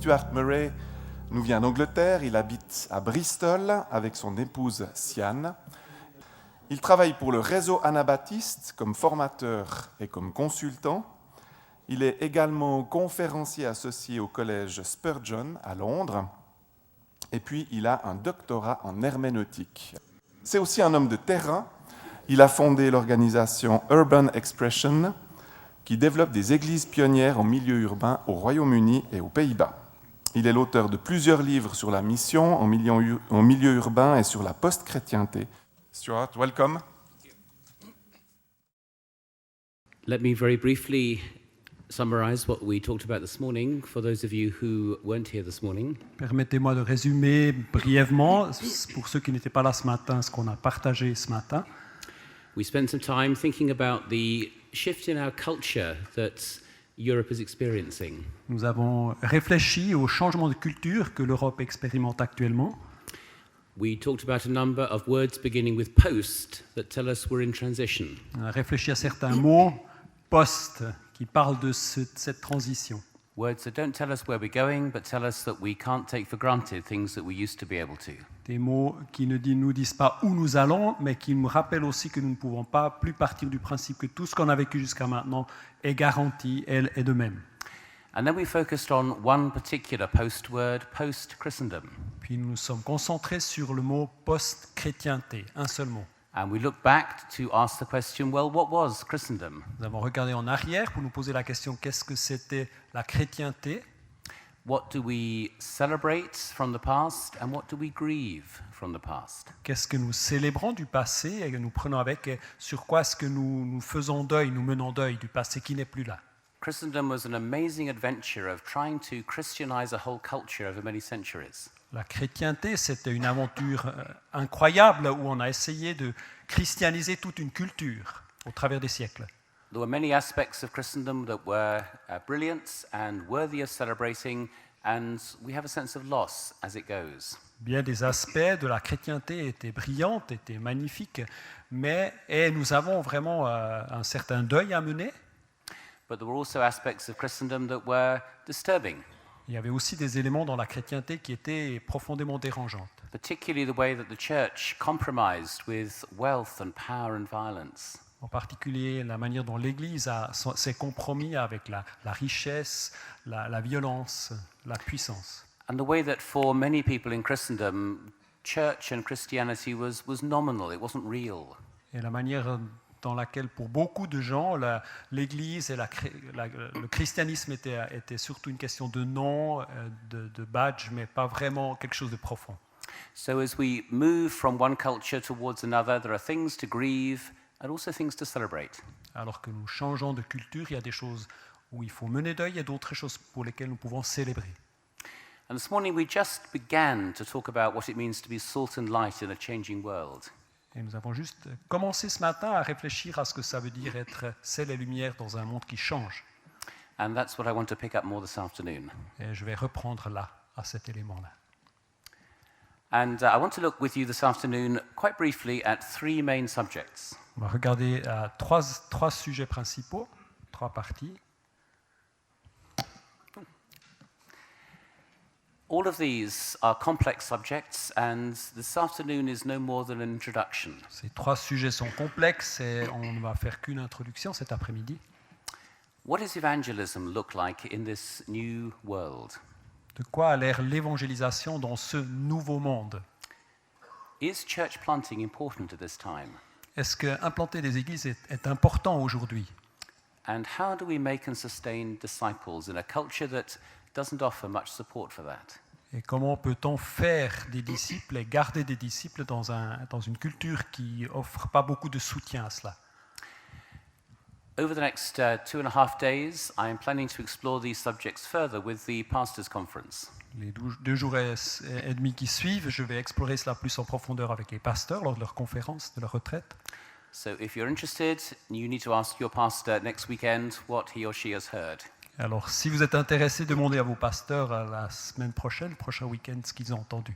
Stuart Murray nous vient d'Angleterre, il habite à Bristol avec son épouse Sian. Il travaille pour le réseau anabaptiste comme formateur et comme consultant. Il est également conférencier associé au collège Spurgeon à Londres. Et puis, il a un doctorat en herméneutique. C'est aussi un homme de terrain. Il a fondé l'organisation Urban Expression, qui développe des églises pionnières en milieu urbain au Royaume-Uni et aux Pays-Bas. Il est l'auteur de plusieurs livres sur la mission en milieu urbain et sur la post-chrétienté. Stuart, welcome. Let me very briefly summarize what we talked about this morning for those of you who weren't here this morning. Permettez-moi de résumer brièvement, pour ceux qui n'étaient pas là ce matin, ce qu'on a partagé ce matin. We spent some time thinking about the shift in our culture that Europe is experiencing. Nous avons réfléchi au changement de culture que l'Europe expérimente actuellement. We talked about a number of words beginning with post that tell us we're in transition. On a réfléchi à certains mots post qui parlent de cette transition. Words that don't tell us where we're going, but tell us that we can't take for granted things that we used to be able to. Des mots qui ne nous disent pas où nous allons, mais qui nous rappellent aussi que nous ne pouvons pas plus partir du principe que tout ce qu'on a vécu jusqu'à maintenant est garanti et de même. And then we focused on one particular post word, post-Christendom. Puis nous nous sommes concentrés sur le mot post-chrétienté, un seul mot. And we look back to ask the question, well, what was Christendom? Nous avons regardé en arrière pour nous poser la question qu'est-ce que c'était la chrétienté? What do we celebrate from the past and what do we grieve from the past? Qu'est-ce que nous célébrons du passé et que nous prenons avec et sur quoi est-ce que nous faisons deuil, nous menons deuil du passé qui n'est plus là? Christendom was an amazing adventure of trying to Christianize a whole culture over many centuries. La chrétienté, c'était une aventure incroyable où on a essayé de christianiser toute une culture au travers des siècles. There were many aspects of Christendom that were brilliant and worthy of celebrating, and we have a sense of loss as it goes. Bien des aspects de la chrétienté étaient brillants, étaient magnifiques, mais nous avons vraiment un certain deuil à mener. But there were also aspects of Christendom that were disturbing. Il y avait aussi des éléments dans la chrétienté qui étaient profondément dérangeants. Particularly the way that the church compromised with wealth and power and violence. En particulier la manière dont l'Église s'est compromis avec la richesse, la violence, la puissance. And the way that for many people in Christendom, church and Christianity was nominal, it wasn't real. Et la manière dans laquelle pour beaucoup de gens, l'Église et le christianisme était surtout une question de nom, de badge, mais pas vraiment quelque chose de profond. So as we move from one culture towards another, there are things to grieve and also things to celebrate. Alors que nous changeons de culture, il y a des choses où il faut mener deuil et d'autres choses pour lesquelles nous pouvons célébrer. And this morning we just began to talk about what it means to be salt and light in a changing world. Et nous avons juste commencé ce matin à réfléchir à ce que ça veut dire être sel et lumière dans un monde qui change. And that's what I want to pick up more this afternoon. Et je vais reprendre là, à cet élément-là. And I want to look with you this afternoon, quite briefly, at three main subjects. On va regarder trois sujets principaux, trois parties. All of these are complex subjects, and this afternoon is no more than an introduction. Ces trois sujets sont complexes et on ne va faire qu'une introduction cet après-midi. What does evangelism look like in this new world? De quoi a l'air l'évangélisation dans ce nouveau monde? Is church planting important at this time? Est-ce qu'implanter des églises est important aujourd'hui? And how do we make and sustain disciples in a culture that doesn't offer much support for that? Et comment peut-on faire des disciples et garder des disciples dans une culture qui offre pas beaucoup de soutien à cela? Over the next 2.5 days, I am planning to explore these subjects further with the Pastors' Conference. Les 2 jours et demi qui suivent, je vais explorer cela plus en profondeur avec les pasteurs lors de leur conférence, de leur retraite. So if you're interested, you need to ask your pastor next weekend what he or she has heard. Alors, si vous êtes intéressé, demandez à vos pasteurs la semaine prochaine, le prochain week-end, ce qu'ils ont entendu.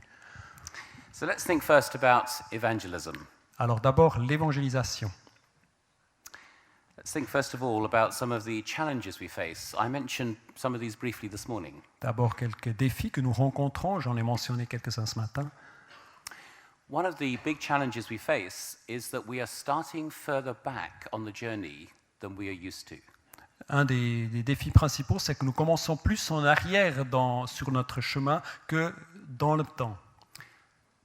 So let's think first about evangelism. Alors d'abord, l'évangélisation. Let's think first of all about some of the challenges we face. I mentioned some of these briefly this morning. D'abord, quelques défis que nous rencontrons, j'en ai mentionné quelques-uns ce matin. One of the big challenges we face is that we are starting further back on the journey than we are used to. Un des défis principaux, c'est que nous commençons plus en arrière sur notre chemin que dans le temps.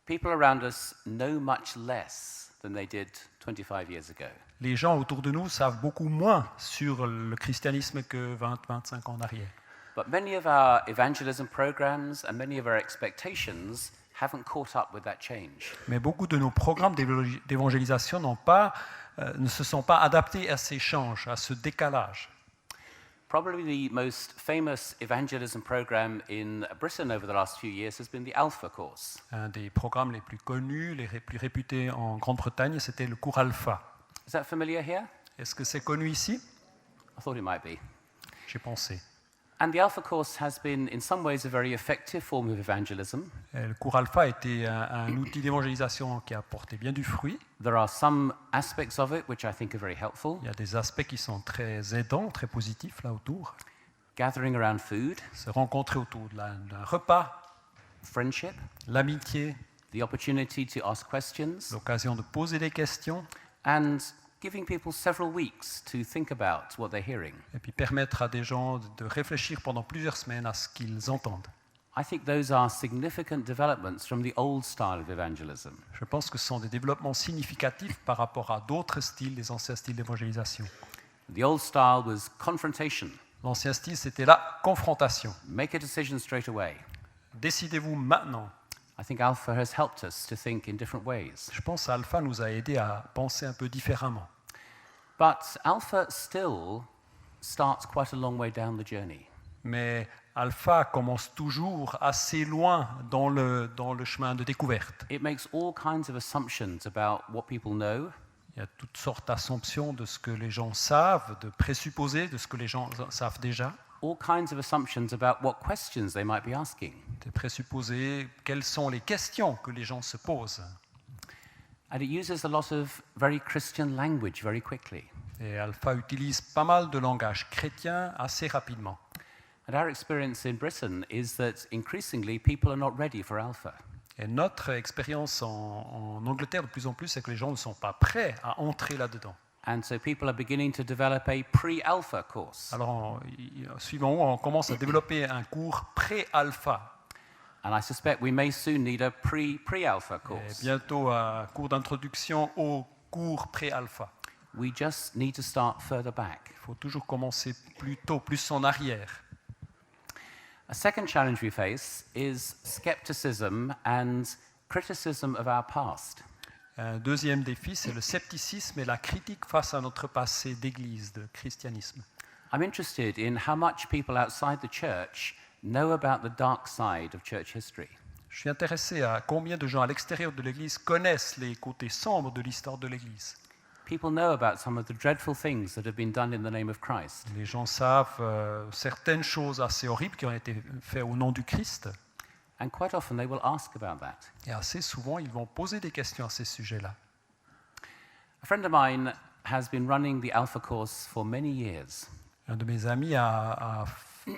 People around us know much less than they did 25 years ago. Les gens autour de nous savent beaucoup moins sur le christianisme que 20-25 ans en arrière. But many of our evangelism programs and many of our expectations haven't caught up with that change. Mais beaucoup de nos programmes d'évangélisation ne se sont pas adaptés à ces changes, à ce décalage. Probably the most famous evangelism program in Britain over the last few years has been the Alpha course. Un des programmes les plus connus, les plus réputés en Grande-Bretagne, c'était le cours Alpha. Is that familiar here? Est-ce que c'est connu ici? I thought it might be. J'ai pensé. And the Alpha course has been, in some ways, a very effective form of evangelism. Le cours Alpha était un outil d'évangélisation qui a porté bien du fruit. There are some aspects of it which I think are very helpful. Il y a des aspects qui sont très aidants, très positifs là autour. Gathering around food, Se rencontrer autour d'un repas, friendship, l'amitié, the opportunity to ask questions, l'occasion de poser des questions, and giving people several weeks to think about what they're hearing. et puis permettre à des gens de réfléchir pendant plusieurs semaines à ce qu'ils entendent. I think those are significant developments from the old style of evangelism. Je pense que ce sont des développements significatifs par rapport à d'autres styles, les anciens styles d'évangélisation. The old style was confrontation. L'ancien style, c'était la confrontation. Make a decision straight away. Décidez-vous maintenant. I think Alpha has helped us to think in different ways. Je pense que Alpha nous a aidés à penser un peu différemment. But Alpha still starts quite a long way down the journey. Mais Alpha commence toujours assez loin dans le chemin de découverte. It makes all kinds of assumptions about what people know, Il y a toutes sortes d'assumptions de ce que les gens savent, de présupposés de ce que les gens savent déjà, all kinds of assumptions about what questions they might be asking. de présupposer quelles sont les questions que les gens se posent. And it uses a lot of very Christian language very quickly. Et Alpha utilise pas mal de langage chrétien assez rapidement. And our experience in Britain is that increasingly people are not ready for Alpha. Et notre expérience en Angleterre de plus en plus, c'est que les gens ne sont pas prêts à entrer là-dedans. And so people are beginning to develop a pre-Alpha course. Alors, suivant où on commence à développer un cours pré-alpha. And I suspect we may soon need a pre-Alpha Et course. bientôt un cours d'introduction au cours pré-alpha. We just need to start further back. Il faut toujours commencer plus tôt, plus en arrière. A second challenge we face is skepticism and criticism of our past. Un deuxième défi, c'est le scepticisme et la critique face à notre passé d'église, de christianisme. I'm interested in how much people outside the church know about the dark side of church history. Je suis intéressé à combien de gens à l'extérieur de l'église connaissent les côtés sombres de l'histoire de l'église. People know about some of the dreadful things that have been done in the name of Christ. Les gens savent certaines choses assez horribles qui ont été faites au nom du Christ. And quite often they will ask about that. Et assez souvent, ils vont poser des questions à ces sujets-là. A friend of mine has been running the Alpha course for many years. Un de mes amis a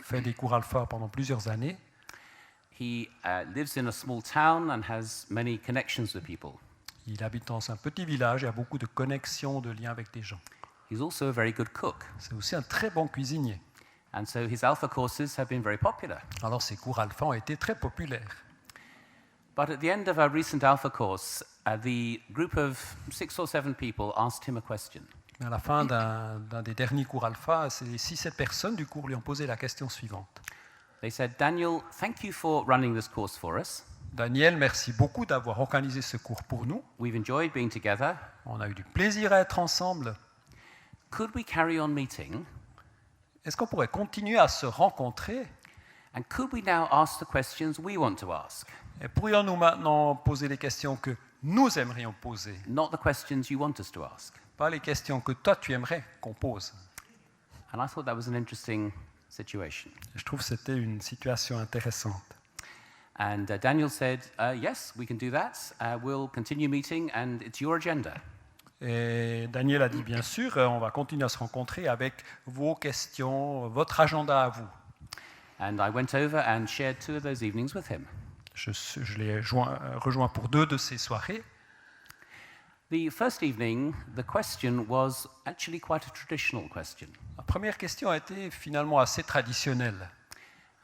fait des cours alpha pendant plusieurs années. He lives in a small town and has many connections with people. Il habite dans un petit village et a beaucoup de connexions, de liens avec des gens. He's also a very good cook. C'est aussi un très bon cuisinier. And so his Alpha courses have been very popular. Alors ses cours alpha ont été très populaires. But at the end of our recent Alpha course, the group of 6 or 7 people asked him a question. Mais à la fin d'un des derniers cours alpha, ces 6-7 personnes du cours lui ont posé la question suivante. They said, Daniel, thank you for running this course for us. Daniel, merci beaucoup d'avoir organisé ce cours pour nous. We've enjoyed being together. On a eu du plaisir à être ensemble. Could we carry on meeting? Est-ce qu'on pourrait continuer à se rencontrer? And could we now ask the questions we want to ask? Et pourrions-nous maintenant poser les questions que nous aimerions poser? Not the questions you want us to ask. Pas les questions que toi tu aimerais qu'on pose. And I thought that was an interesting situation. Je trouve que c'était une situation intéressante. And Daniel said, yes, we can do that. We'll continue meeting and it's your agenda. Et Daniel a dit, bien sûr, on va continuer à se rencontrer avec vos questions, votre agenda à vous. And I went over and shared 2 of those evenings with him. Je l'ai rejoint pour 2 de ces soirées. The first evening, the question was actually quite a traditional question. La première question a été finalement assez traditionnelle.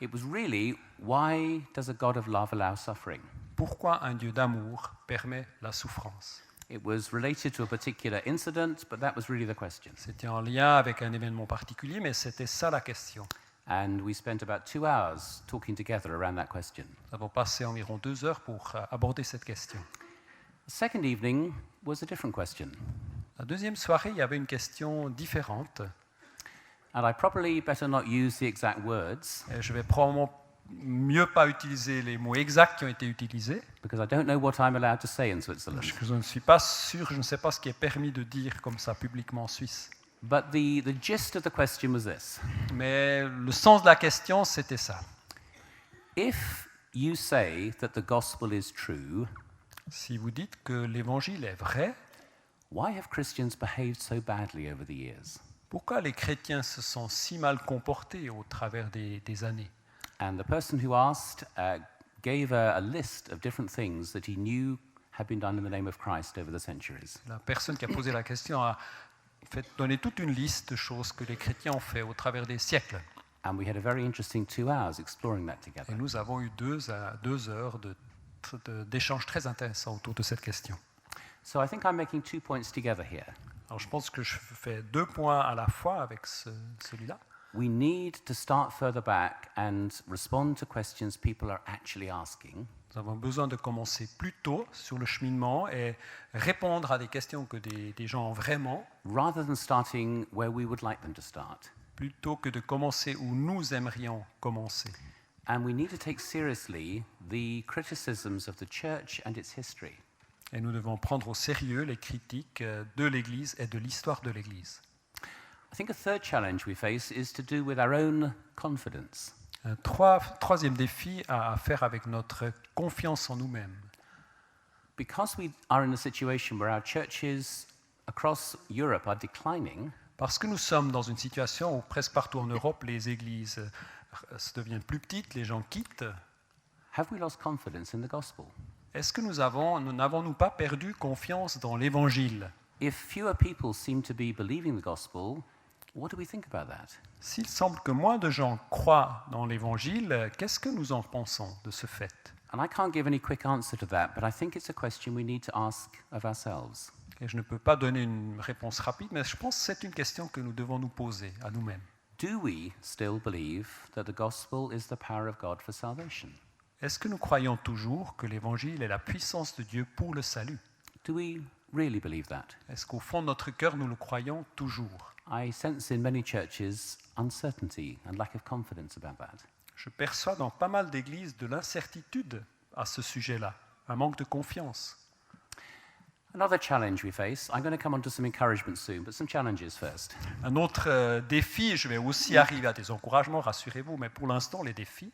It was really, why does a God of love allow suffering? Pourquoi un Dieu d'amour permet la souffrance? It was related to a particular incident, but that was really the question. C'était en lien avec un événement particulier, mais c'était ça la question. And we spent about 2 hours talking together around that question. Nous avons passé environ 2 heures pour aborder cette question. The second evening was a different question. La deuxième soirée, il y avait une question différente. And I probably better not use the exact words, Et je vais probablement mieux pas utiliser les mots exacts qui ont été utilisés. because I don't know what I'm allowed to say in Switzerland. Je ne suis pas sûr, je ne sais pas ce qui est permis de dire comme ça publiquement en Suisse. But the gist of the question was this. Mais le sens de la question, c'était ça. If you say that the gospel is true, Si vous dites que l'évangile est vrai, why have Christians behaved so badly over the years? pourquoi les chrétiens se sont si mal comportés au travers des années? And the person who asked gave a list of different things that he knew had been done in the name of Christ over the centuries. La personne qui a posé la question a fait donner toute une liste de choses que les chrétiens ont fait au travers des siècles. And we had a very interesting 2 hours exploring that together. Et nous avons eu 2 heures d'échanges très intéressants autour de cette question. So I think I'm making 2 points together here. Alors je pense que je fais 2 points à la fois avec celui-là. We need to start further back and respond to questions people are actually asking, Nous avons besoin de commencer plus tôt sur le cheminement et répondre à des questions que des gens ont vraiment, rather than starting where we would like them to start. plutôt que de commencer où nous aimerions commencer. And we need to take seriously the criticisms of the church and its history. Et nous devons prendre au sérieux les critiques de l'Église et de l'histoire de l'Église. I think a third challenge we face is to do with our own confidence. Un troisième défi à faire avec notre confiance en nous-mêmes. Because we are in a situation where our churches across Europe are declining, Parce que nous sommes dans une situation où presque partout en Europe, les églises se deviennent plus petites, les gens quittent. have we lost confidence in the gospel? Est-ce que n'avons-nous pas perdu confiance dans l'Évangile? If fewer people seem to be believing the gospel, what do we think about that? S'il semble que moins de gens croient dans l'Évangile, qu'est-ce que nous en pensons de ce fait? And I can't give any quick answer to that, but I think it's a question we need to ask of ourselves. Et je ne peux pas donner une réponse rapide, mais je pense que c'est une question que nous devons nous poser à nous-mêmes. Do we still believe that the gospel is the power of God for salvation? Est-ce que nous croyons toujours que l'Évangile est la puissance de Dieu pour le salut? Do we really believe that? Est-ce qu'au fond de notre cœur, nous le croyons toujours? I sense in many churches uncertainty and lack of confidence about that. Je perçois dans pas mal d'églises de l'incertitude à ce sujet-là, un manque de confiance. Another challenge we face, I'm going to come on to some encouragement soon, but some challenges first. Un autre défi, je vais aussi arriver à des encouragements, rassurez-vous, mais pour l'instant, les défis.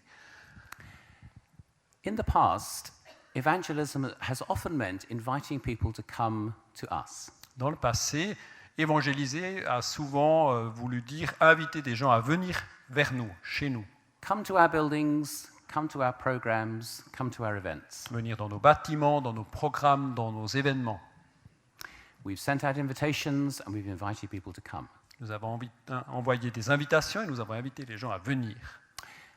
In the past, evangelism has often meant inviting people to come to us. Dans le passé, évangéliser a souvent voulu dire inviter des gens à venir vers nous, chez nous. Come to our buildings, come to our programs, come to our events. Venir dans nos bâtiments, dans nos programmes, dans nos événements. We've sent out invitations and we've invited people to come. Nous avons envoyé des invitations et nous avons invité les gens à venir.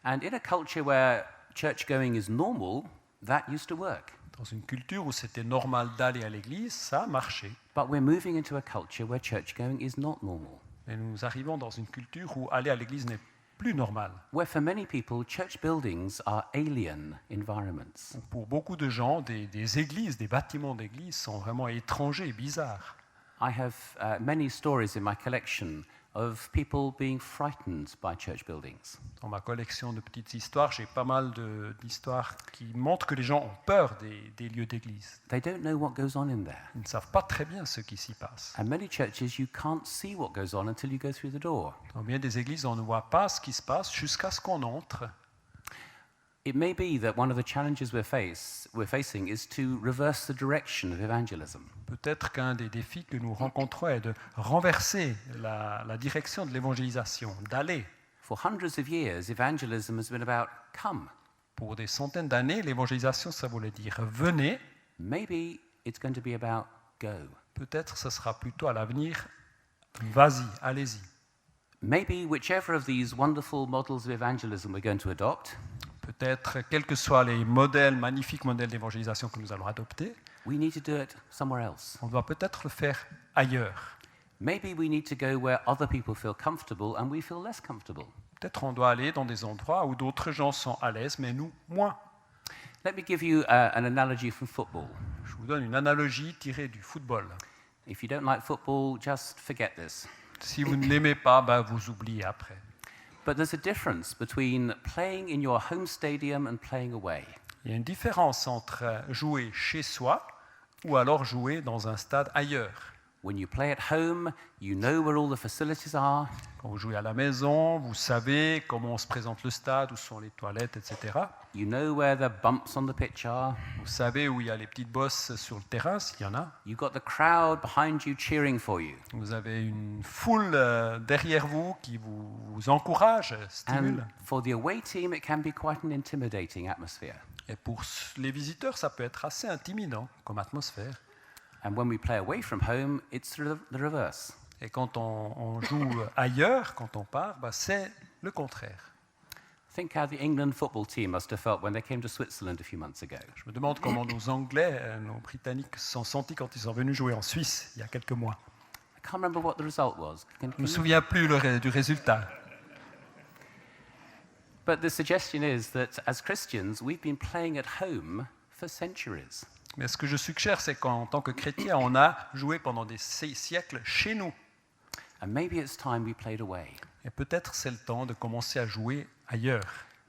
And in a culture where church going is normal, that used to work. Dans une culture où c'était normal d'aller à l'église, ça a marché. But we're moving into a culture where church going is not normal. Et nous arrivons dans une culture où aller à l'église n'est plus normal. Where for many people, church buildings are alien environments. Pour beaucoup de gens, des églises, des bâtiments d'église sont vraiment étrangers et bizarres. I have many stories in my collection of people being frightened by church buildings. Dans ma collection de petites histoires, j'ai pas mal d'histoires qui montrent que les gens ont peur des lieux d'église. They don't know what goes on in there. Ils ne savent pas très bien ce qui s'y passe. And many churches, you can't see what goes on until you go through the door. Dans bien des églises, on ne voit pas ce qui se passe jusqu'à ce qu'on entre. It may be that one of the challenges we're facing is to reverse the direction of evangelism. Peut-être qu'un des défis que nous rencontrons est de renverser la direction de l'évangélisation, d'aller. For hundreds of years, evangelism has been about come. Pour des centaines d'années, l'évangélisation, ça voulait dire venez. Maybe it's going to be about go. Peut-être ce sera plutôt à l'avenir vas-y, allez-y. Maybe whichever of these wonderful models of evangelism we're going to adopt, Peut-être, quels que soient les modèles, magnifiques modèles d'évangélisation que nous allons adopter, we need to do it somewhere else. on doit peut-être le faire ailleurs. Maybe we need to go where other people feel comfortable and we feel less comfortable. Peut-être on doit aller dans des endroits où d'autres gens sont à l'aise, mais nous, moins. Let me give you an analogy from football. Je vous donne une analogie tirée du football. If you don't like football, just forget this. Si vous ne l'aimez pas, vous oubliez après. But there's a difference between playing in your home stadium and playing away. Il y a une différence entre jouer chez soi ou alors jouer dans un stade ailleurs. When you play at home, you know where all the facilities are. Quand vous jouez à la maison, vous savez comment on se présente le stade, où sont les toilettes, etc. You know where the bumps on the pitch are. Vous savez où il y a les petites bosses sur le terrain, s'il y en a. You've got the crowd behind you cheering for you. Vous avez une foule derrière vous qui vous encourage, stimule. And for the away team, it can be quite an intimidating atmosphere. Et pour les visiteurs, ça peut être assez intimidant comme atmosphère. And when we play away from home, it's the reverse. Et quand on joue ailleurs, quand on part, c'est le contraire. Think how the England football team must have felt when they came to Switzerland a few months ago. Je me demande comment nos Anglais, nos Britanniques se sont sentis quand ils sont venus jouer en Suisse il y a quelques mois. I can't remember what the result was. Je ne me souviens plus du résultat. But the suggestion is that as Christians, we've been playing at home for centuries. Mais ce que je suggère, c'est qu'en tant que chrétien, on a joué pendant des siècles chez nous. And maybe it's time we played away. Et peut-être c'est le temps de commencer à jouer ailleurs.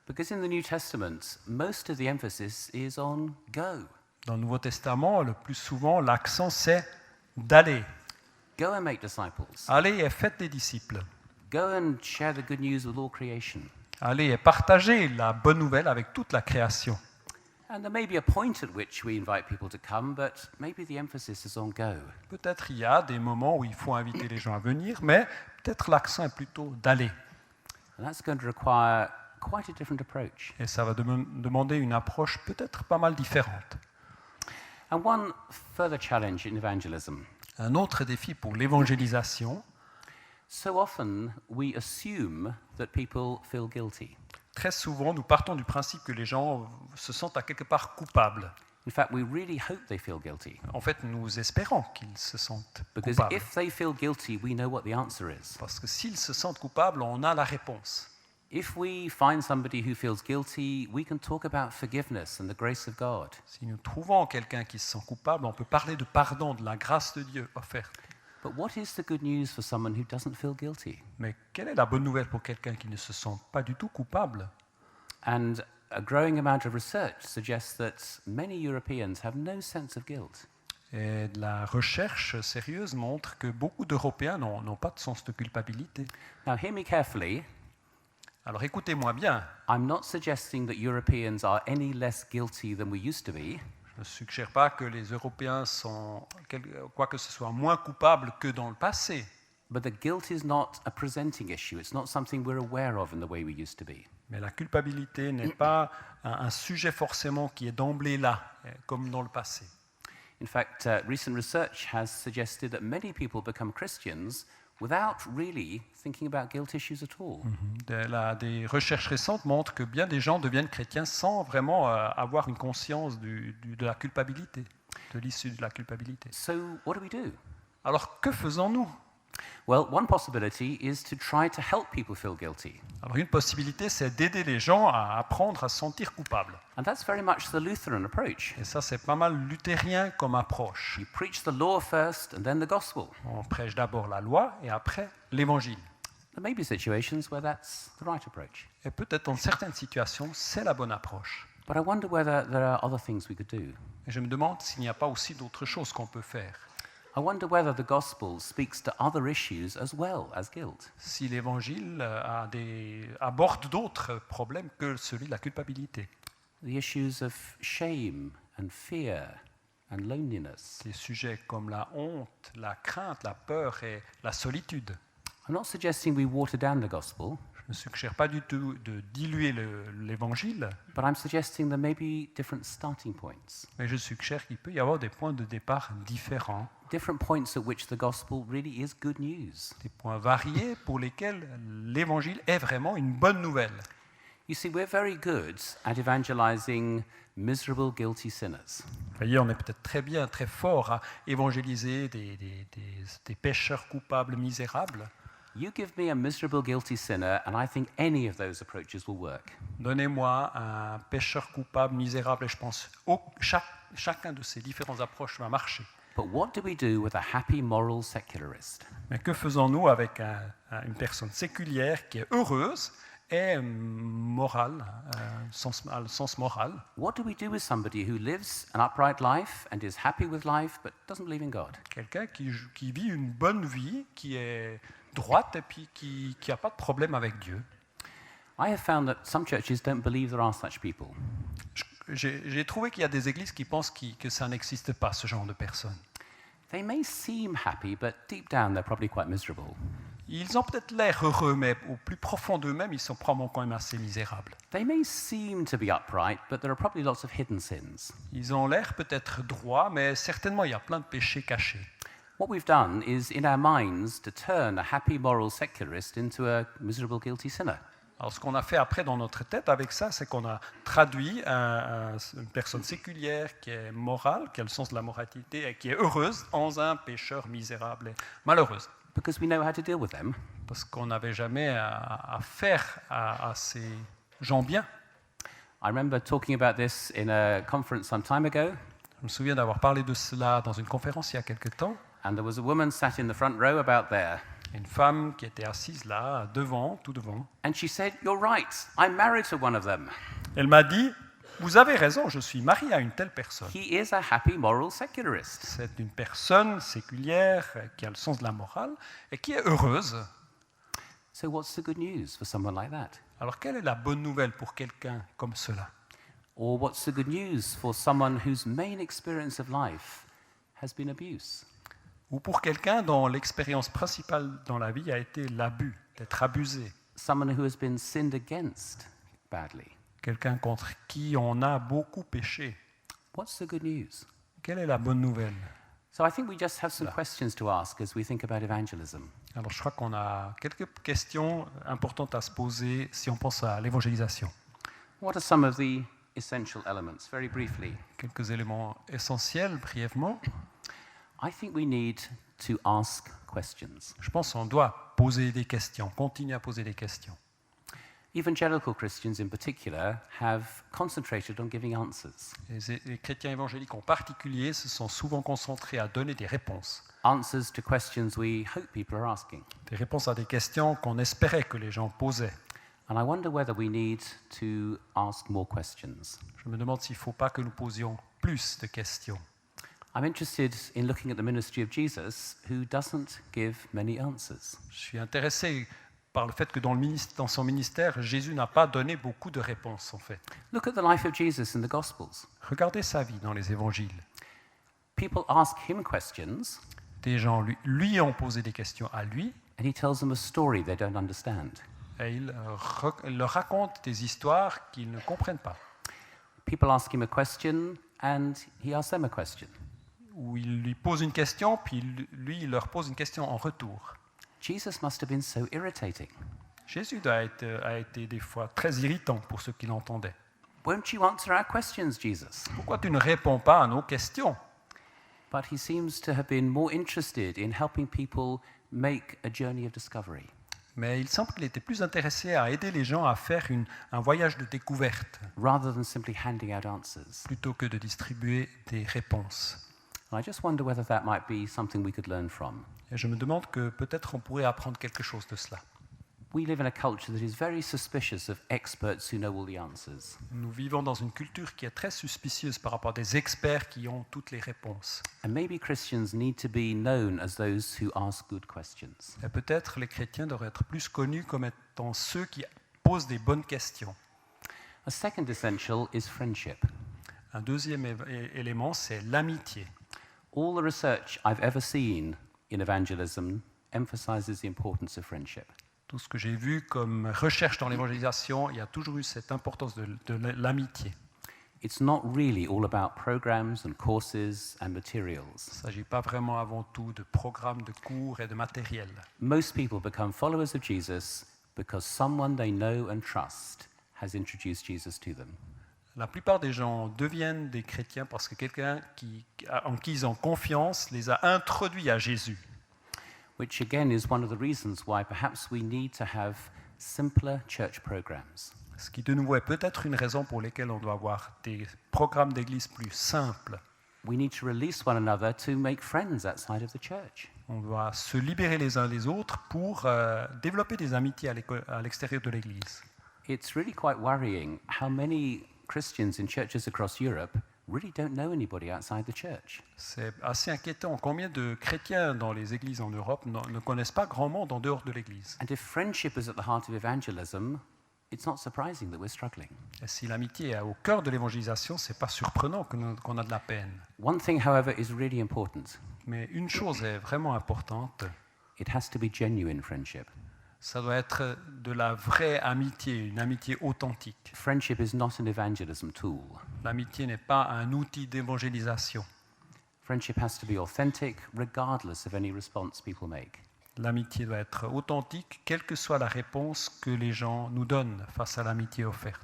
Because in the New Testament, most of the emphasis is on go. Dans le Nouveau Testament, le plus souvent, l'accent c'est d'aller. Go and make disciples. Allez et faites des disciples. Go and share the good news with all creation. Allez et partagez la bonne nouvelle avec toute la création. And there may be a point at which we invite people to come, but maybe the emphasis is on go. Peut-être il y a des moments où il faut inviter les gens à venir, mais peut-être l'accent est plutôt d'aller. And that's going to require quite a different approach. Et ça va demander une approche peut-être pas mal différente. And one further challenge in evangelism. Un autre défi pour l'évangélisation, So often we assume that people feel guilty. très souvent nous partons du principe que les gens se sentent à quelque part coupables. In fact, we really hope they feel guilty. En fait, nous espérons qu'ils se sentent Because coupables. if they feel guilty, we know what the answer is. Parce que s'ils se sentent coupables, on a la réponse. If we find somebody who feels guilty, we can talk about forgiveness and the grace of God. Si nous trouvons quelqu'un qui se sent coupable, on peut parler de pardon, de la grâce de Dieu offerte. But what is the good news for someone who doesn't feel guilty? Mais quelle est la bonne nouvelle pour quelqu'un qui ne se sent pas du tout coupable? And a growing amount of research suggests that many Europeans have no sense of guilt. Et la recherche sérieuse montre que beaucoup d'Européens n'ont pas de sens de culpabilité. Now, hear me carefully. Alors écoutez-moi bien, I'm not suggesting that Europeans are any less guilty than we used to be. je ne suggère pas que les Européens sont, quoi que ce soit, moins coupables que dans le passé. But the guilt is not a presenting issue. It's not something we're aware of in the way we used to be. Mais la culpabilité n'est pas un sujet forcément qui est d'emblée là, comme dans le passé. In fact, recent research has suggested that many people become Christians without really thinking about guilt issues at all. Des recherches récentes montrent que bien des gens deviennent chrétiens sans vraiment avoir une conscience de la culpabilité, de l'issue de la culpabilité. So, what do? Alors que faisons-nous? Well, one possibility is to try to help people feel guilty. Alors une possibilité, c'est d'aider les gens à apprendre à se sentir coupables. And that's very much the Lutheran approach. Et ça, c'est pas mal luthérien comme approche. You preach the law first and then the gospel. On prêche d'abord la loi et après l'évangile. There may be situations where that's the right approach. Et peut-être dans certaines situations, c'est la bonne approche. But I wonder whether there are other things we could do. Et je me demande s'il n'y a pas aussi d'autres choses qu'on peut faire. I wonder whether the gospel speaks to other issues as well as guilt. Si l'évangile aborde d'autres problèmes que celui de la culpabilité. the issues of shame and fear and loneliness. Des sujets comme la honte, la crainte, la peur et la solitude. I'm not suggesting we water down the gospel, Je ne suggère pas du tout de diluer l'évangile, but I'm suggesting there may be different starting points, mais je suggère qu'il peut y avoir des points de départ différents, different points at which the gospel really is good news. des points variés pour lesquels l'évangile est vraiment une bonne nouvelle. You see, we're very good at evangelizing miserable, guilty sinners. Vous voyez, on est peut-être très bien, très fort à évangéliser des pécheurs coupables, misérables. You give me a miserable, guilty sinner, and I think any of those approaches will work. Donnez-moi un pécheur coupable, misérable, et je pense chacun de ces différentes approches va marcher. But what do we do with a happy, moral secularist? Mais que faisons-nous avec une personne séculière qui est heureuse et morale, le sens moral? What do we do with somebody who lives an upright life and is happy with life but doesn't believe in God? Quelqu'un qui vit une bonne vie, qui est droite et puis qui n'a pas de problème avec Dieu. I have found that some churches don't believe there are such people. J'ai trouvé qu'il y a des églises qui pensent que ça n'existe pas, ce genre de personnes. They may seem happy, but deep down they're probably quite miserable. Ils ont peut-être l'air heureux, mais au plus profond d'eux-mêmes, ils sont probablement quand même assez misérables. They may seem to be upright, but there are probably lots of hidden sins. Ils ont l'air peut-être droits, mais certainement il y a plein de péchés cachés. What we've done is, in our minds, to turn a happy, moral secularist into a miserable, guilty sinner. Alors ce qu'on a fait après dans notre tête avec ça, c'est qu'on a traduit une personne séculière qui est morale, qui a le sens de la moralité et qui est heureuse, en un pécheur misérable et malheureuse. Because we know how to deal with them. Parce qu'on n'avait jamais affaire à ces gens bien. I remember talking about this in a conference some time ago, Je me souviens d'avoir parlé de cela dans une conférence il y a quelque temps. and there was a woman sat in the front row about there. Une femme qui était assise là, devant, tout devant. And she said, "You're right, I'm married to one of them. Elle m'a dit, vous avez raison, je suis mariée à une telle personne. He is a happy, moral secularist." C'est une personne séculière qui a le sens de la morale et qui est heureuse. So what's the good news for someone like that? Alors quelle est la bonne nouvelle pour quelqu'un comme cela? Or what's the good news for someone whose main experience of life has been abuse? Ou pour quelqu'un dont l'expérience principale dans la vie a été l'abus, d'être abusé. Someone who has been sinned against badly. Quelqu'un contre qui on a beaucoup péché. What's the good news? Quelle est la bonne nouvelle? So I think we just have some questions to ask as we think about evangelism. Alors je crois qu'on a quelques questions importantes à se poser si on pense à l'évangélisation. What are some of the essential elements, very briefly? Quelques éléments essentiels, brièvement. I think we need to ask questions. Je pense qu'on doit poser des questions, continuer à poser des questions. Evangelical Christians in particular have concentrated on giving answers. Les chrétiens évangéliques en particulier se sont souvent concentrés à donner des réponses. Answers to questions we hope people are asking. Des réponses à des questions qu'on espérait que les gens posaient. And I wonder whether we need to ask more questions. Je me demande s'il ne faut pas que nous posions plus de questions. I'm interested in looking at the ministry of Jesus, who doesn't give many answers. Je suis intéressé par le fait que dans son ministère, Jésus n'a pas donné beaucoup de réponses, en fait. Look at the life of Jesus in the Gospels. Regardez sa vie dans les évangiles. People ask him questions, Des gens lui ont posé des questions à lui, and he tells them a story they don't understand. et il leur raconte des histoires qu'ils ne comprennent pas. People ask him a question, and he asks them a question. Où il lui pose une question, puis lui, il leur pose une question en retour. Jesus must have been so irritating. Jésus a été des fois très irritant pour ceux qui l'entendaient. Won't you answer our questions, Jesus? Pourquoi tu ne réponds pas à nos questions? But he seems to have been more interested in helping people make a journey of discovery. Mais il semble qu'il était plus intéressé à aider les gens à faire un voyage de découverte, rather than simply handing out answers. plutôt que de distribuer des réponses. And I just wonder whether that might be something we could learn from. Et je me demande que peut-être on pourrait apprendre quelque chose de cela. We live in a culture that is very suspicious of experts who know all the answers. Nous vivons dans une culture qui est très suspicieuse par rapport à des experts qui ont toutes les réponses. And maybe Christians need to be known as those who ask good questions. Et peut-être les chrétiens devraient être plus connus comme étant ceux qui posent des bonnes questions. A second essential is friendship. Un deuxième élément, c'est l'amitié. All the research I've ever seen in evangelism emphasizes the importance of friendship. Tout ce que j'ai vu comme recherche dans l'évangélisation, il y a toujours eu cette importance de l'amitié. It's not really all about programs and courses and materials. Il ne s'agit pas vraiment avant tout de programmes, de cours et de matériel. Most people become followers of Jesus because someone they know and trust has introduced Jesus to them. La plupart des gens deviennent des chrétiens parce que quelqu'un en qui ils ont confiance les a introduits à Jésus. Which again is one of the reasons why perhaps we need to have simpler church programs. Ce qui de nouveau est peut-être une raison pour laquelle on doit avoir des programmes d'église plus simples. We need to release one another to make friends outside of the church. On doit se libérer les uns les autres pour développer des amitiés à l'extérieur de l'église. It's really quite worrying how many Christians in churches across Europe really don't know anybody outside the church. C'est assez inquiétant. Combien de chrétiens dans les églises en Europe ne connaissent pas grand monde en dehors de l'église? And if friendship is at the heart of evangelism, it's not surprising that we're struggling. Et si l'amitié est au cœur de l'évangélisation, c'est pas surprenant qu'on a de la peine. One thing, however, is really important. Mais une chose est vraiment importante, It has to be genuine friendship. ça doit être de la vraie amitié, une amitié authentique. Friendship is not an evangelism tool. L'amitié n'est pas un outil d'évangélisation. Friendship has to be authentic, regardless of any response people make. L'amitié doit être authentique, quelle que soit la réponse que les gens nous donnent face à l'amitié offerte.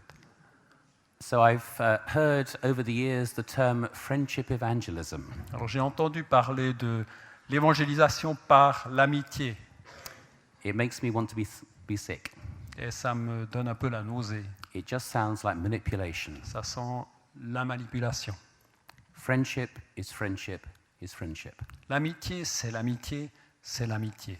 So I've heard over the years the term friendship evangelism. Alors j'ai entendu parler de l'évangélisation par l'amitié, It makes me want to be sick. et ça me donne un peu la nausée. It just sounds like manipulation. Ça sent la manipulation. Friendship is friendship is friendship. L'amitié, c'est l'amitié, c'est l'amitié.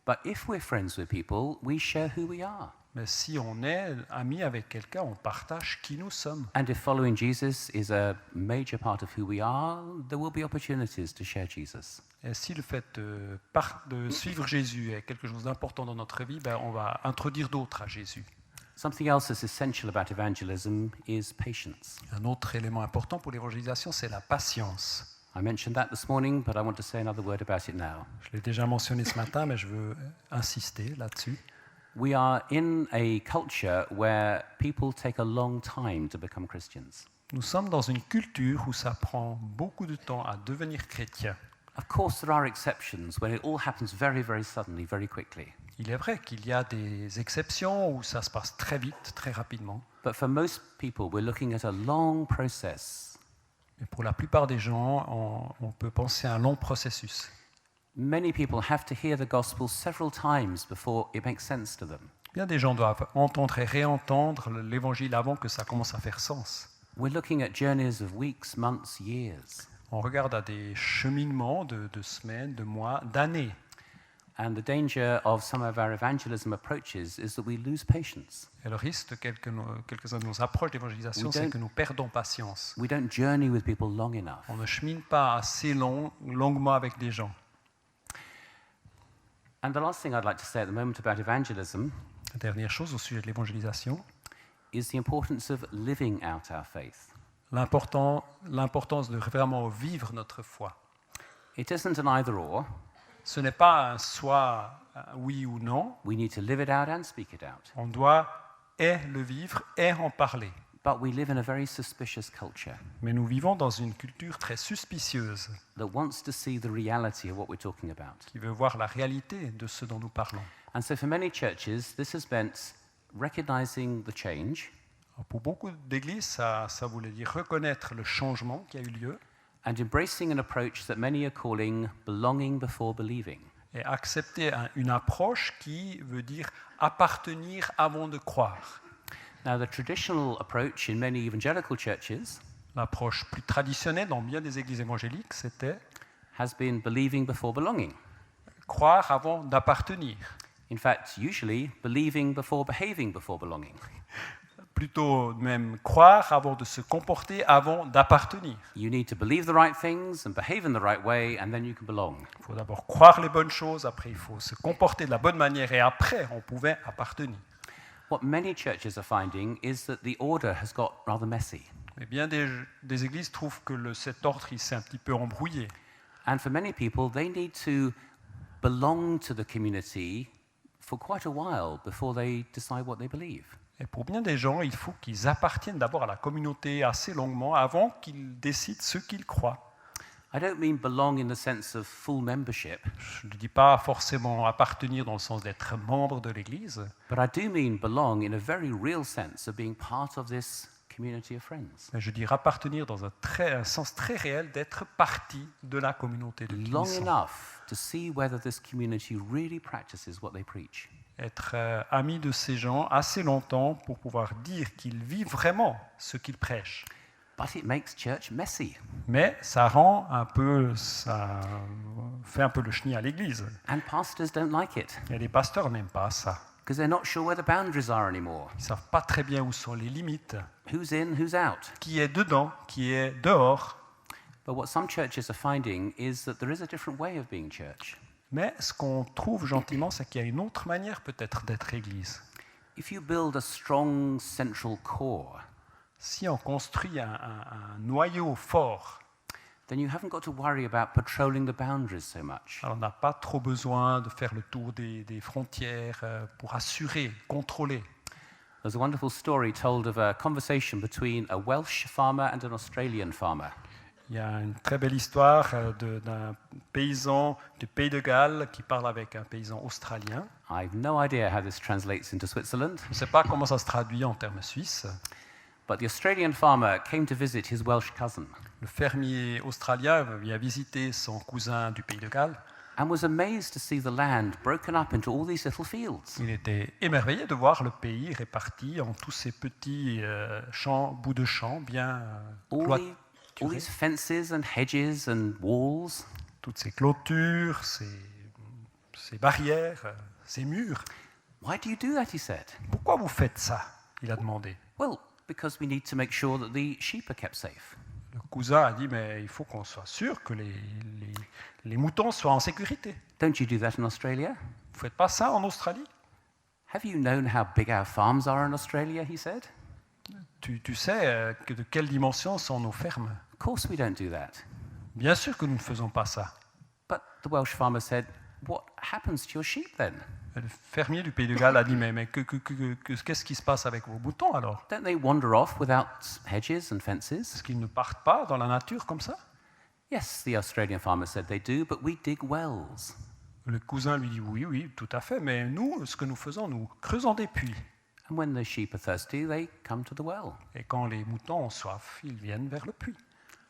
But if we're friends with people, we share who we are. Mais si on est ami avec quelqu'un, on partage qui nous sommes. And if following Jesus is a major part of who we are, there will be opportunities to share Jesus. Et si le fait de suivre Jésus est quelque chose d'important dans notre vie, on va introduire d'autres à Jésus. Something else that's essential about evangelism is patience. Un autre élément important pour l'évangélisation, c'est la patience. I mentioned that this morning, but I want to say another word about it now. Je l'ai déjà mentionné ce matin, mais je veux insister là-dessus. We are in a culture where people take a long time to become Christians. Nous sommes dans une culture où ça prend beaucoup de temps à devenir chrétien. Of course, there are exceptions when it all happens very, very suddenly, very quickly. Il est vrai qu'il y a des exceptions où ça se passe très vite, très rapidement. But for most people, we're looking at a long process. Mais pour la plupart des gens, on peut penser à un long processus. Many people have to hear the gospel several times before it makes sense to them. Bien des gens doivent entendre et réentendre l'évangile avant que ça commence à faire sens. We're looking at journeys of weeks, months, years. On regarde à des cheminements de semaines, de mois, d'années. And the danger of some of our evangelism approaches is that we lose patience. Et le risque de quelques-uns de nos approches d'évangélisation, c'est que nous perdons patience. We don't journey with people long enough. On ne chemine pas assez longuement avec des gens. And the last thing I'd like to say at the moment about evangelism La dernière chose au sujet de l'évangélisation, is the importance of living out our faith. l'importance de vraiment vivre notre foi. It isn't an either or. Ce n'est pas un soit oui ou non. We need to live it out and speak it out. On doit et le vivre et en parler. But we live in a very suspicious culture Mais nous vivons dans une culture très suspicieuse that wants to see the reality of what we're talking about. qui veut voir la réalité de ce dont nous parlons. And so for many churches, this has meant recognizing the change Pour beaucoup d'églises, ça voulait dire reconnaître le changement qui a eu lieu and embracing an approach that many are calling belonging before believing. et accepter une approche qui veut dire appartenir avant de croire. Now, the traditional approach in many evangelical churches L'approche plus traditionnelle dans bien des églises évangéliques, c'était has been believing before belonging. croire avant d'appartenir. In fact, usually believing before behaving before belonging. Plutôt même croire avant de se comporter avant d'appartenir. You need to believe the right things and behave in the right way, and then you can belong. Il faut d'abord croire les bonnes choses, après il faut se comporter de la bonne manière et après on pouvait appartenir. What many churches are finding is that the order has got rather messy. Mais bien des églises trouvent que cet ordre il s'est un petit peu embrouillé. And for many people, they need to belong to the community for quite a while before they decide what they believe. Et pour bien des gens, il faut qu'ils appartiennent d'abord à la communauté assez longuement avant qu'ils décident ce qu'ils croient. I don't mean belong in the sense of full membership, Je ne dis pas forcément appartenir dans le sens d'être membre de l'Église, but I do mean belong in a very real sense of being part of this community of friends. mais je dis appartenir dans un sens très réel d'être partie de la communauté de Long Christ. enough to see whether this community really practices what they preach. Être ami de ces gens assez longtemps pour pouvoir dire qu'ils vivent vraiment ce qu'ils prêchent. But it makes church messy. Mais ça fait un peu le chenille à l'Église. And pastors don't like it Et les pasteurs n'aiment pas ça. because they're not sure where the boundaries are anymore. Ils ne savent pas très bien où sont les limites, Who's in, who's out? qui est dedans, qui est dehors. But what some churches are finding is that there is a different way of being church. Mais ce qu'on trouve gentiment, c'est qu'il y a une autre manière peut-être d'être Église. If you build a strong central core, Si on construit un noyau fort, then you haven't got to worry about patrolling the boundaries so much. alors on n'a pas trop besoin de faire le tour des frontières pour assurer, contrôler. There's a wonderful story told of a conversation between a Welsh farmer and an Australian farmer. Il y a une très belle histoire d'un paysan du Pays de Galles qui parle avec un paysan australien. I've no idea how this translates into Switzerland, Je ne sais pas comment ça se traduit en termes suisses. but the Australian farmer came to visit his Welsh cousin Le fermier australien vient visiter son cousin du Pays de Galles. and was amazed to see the land broken up into all these little fields. Il était émerveillé de voir le pays réparti en tous ces petits bouts de champs bien All cloîturés. these fences and hedges and walls. Toutes ces clôtures, ces barrières, ces murs. Why do you do that, he said. Pourquoi vous faites ça? Il a demandé. Well, because we need to make sure that the sheep are kept safe. Le cousin a dit, mais il faut qu'on soit sûr que les moutons soient en sécurité. Don't you do that in Australia? Vous ne faites pas ça en Australie? Have you known how big our farms are in Australia, he said. Tu sais de quelle dimension sont nos fermes? Of course we don't do that. Bien sûr que nous ne faisons pas ça. But the Welsh farmer said, what happens to your sheep then? Le fermier du Pays de Galles a dit, mais qu'est-ce qui se passe avec vos moutons alors? Don't they wander off without hedges and fences? Est-ce qu'ils ne partent pas dans la nature comme ça? Yes, the Australian farmer said they do, but we dig wells. Le cousin lui dit, oui, tout à fait, mais nous, ce que nous faisons, nous creusons des puits. And when the sheep are thirsty, they come to the well. Et quand les moutons ont soif, ils viennent vers le puits.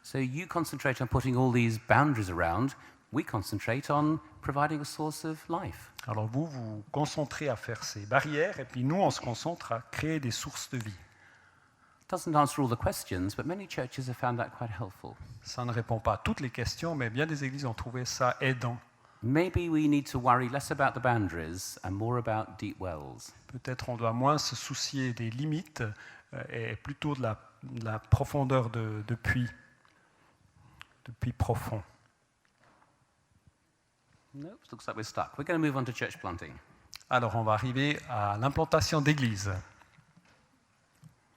So you concentrate on putting all these boundaries around, we concentrate on providing a source of life. Alors vous vous concentrez à faire ces barrières, et puis nous, on se concentre à créer des sources de vie. Doesn't answer all the questions, but many churches have found that quite helpful. Ça ne répond pas à toutes les questions, mais bien des églises ont trouvé ça aidant. Maybe we need to worry less about the boundaries and more about deep wells. Peut-être on doit moins se soucier des limites et plutôt de la profondeur de puits profonds. Nope, looks like we're stuck. We're going to move on to church planting. Alors on va arriver à l'implantation d'églises.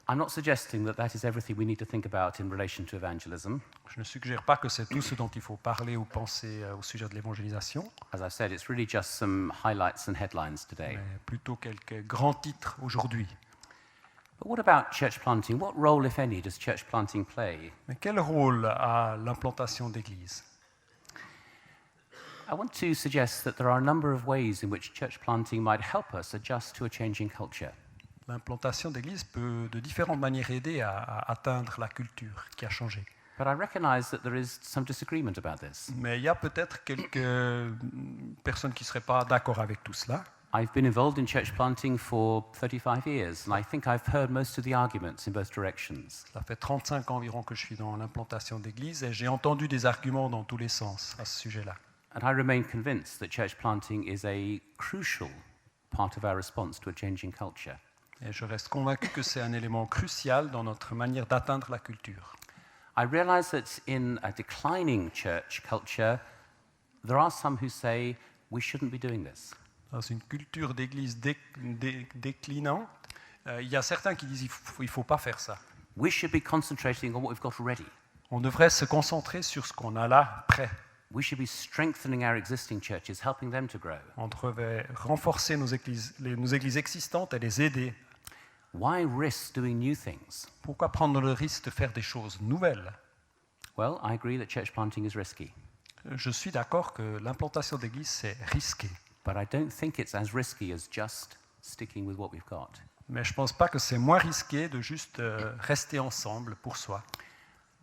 I'm not suggesting that that is everything we need to think about in relation to evangelism. Je ne suggère pas que c'est tout ce dont il faut parler ou penser au sujet de l'évangélisation, As I've said, it's really just some highlights and headlines today. mais plutôt quelques grands titres aujourd'hui. But what about church planting? What role, if any, does church planting play? Mais quel rôle a l'implantation d'églises? I want to suggest that there are a number of ways in which church planting might help us adjust to a changing culture. L'implantation d'églises peut de différentes manières aider à atteindre la culture qui a changé. But I recognize that there is some disagreement about this. Mais il y a peut-être quelques personnes qui ne seraient pas d'accord avec tout cela. I've been involved in church planting for 35 years, and I think I've heard most of the arguments in both directions. Ça fait 35 ans environ que je suis dans l'implantation d'églises et j'ai entendu des arguments dans tous les sens à ce sujet-là. And I remain convinced that church planting is a crucial part of our response to a changing culture. Et je reste convaincu que c'est un élément crucial dans notre manière d'atteindre la culture. I realize that in a declining church culture, there are some who say we shouldn't be doing this. Dans une culture d'église déclinante, Il y a certains qui disent il faut pas faire ça. We should be concentrating on what we've got already. On devrait se concentrer sur ce qu'on a là, prêt. We should be strengthening our existing churches, helping them to grow. On devrait renforcer nos églises existantes et les aider. Why risk doing new things? Pourquoi prendre le risque de faire des choses nouvelles? Well, I agree that church planting is risky, Je suis d'accord que l'implantation d'églises, c'est risqué. but I don't think it's as risky as just sticking with what we've got. Mais je ne pense pas que c'est moins risqué de juste rester ensemble pour soi.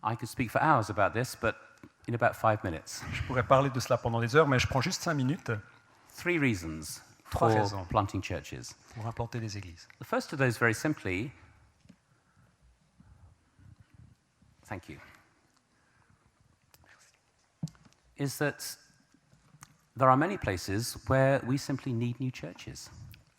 I could speak for hours about this, but in about 5 minutes. Je pourrais parler de cela pendant des heures, mais je prends juste 5 minutes 3 reasons Trois for raisons. planting churches. pour implanter des églises. The first of those, very simply, thank you, is that there are many places where we simply need new churches.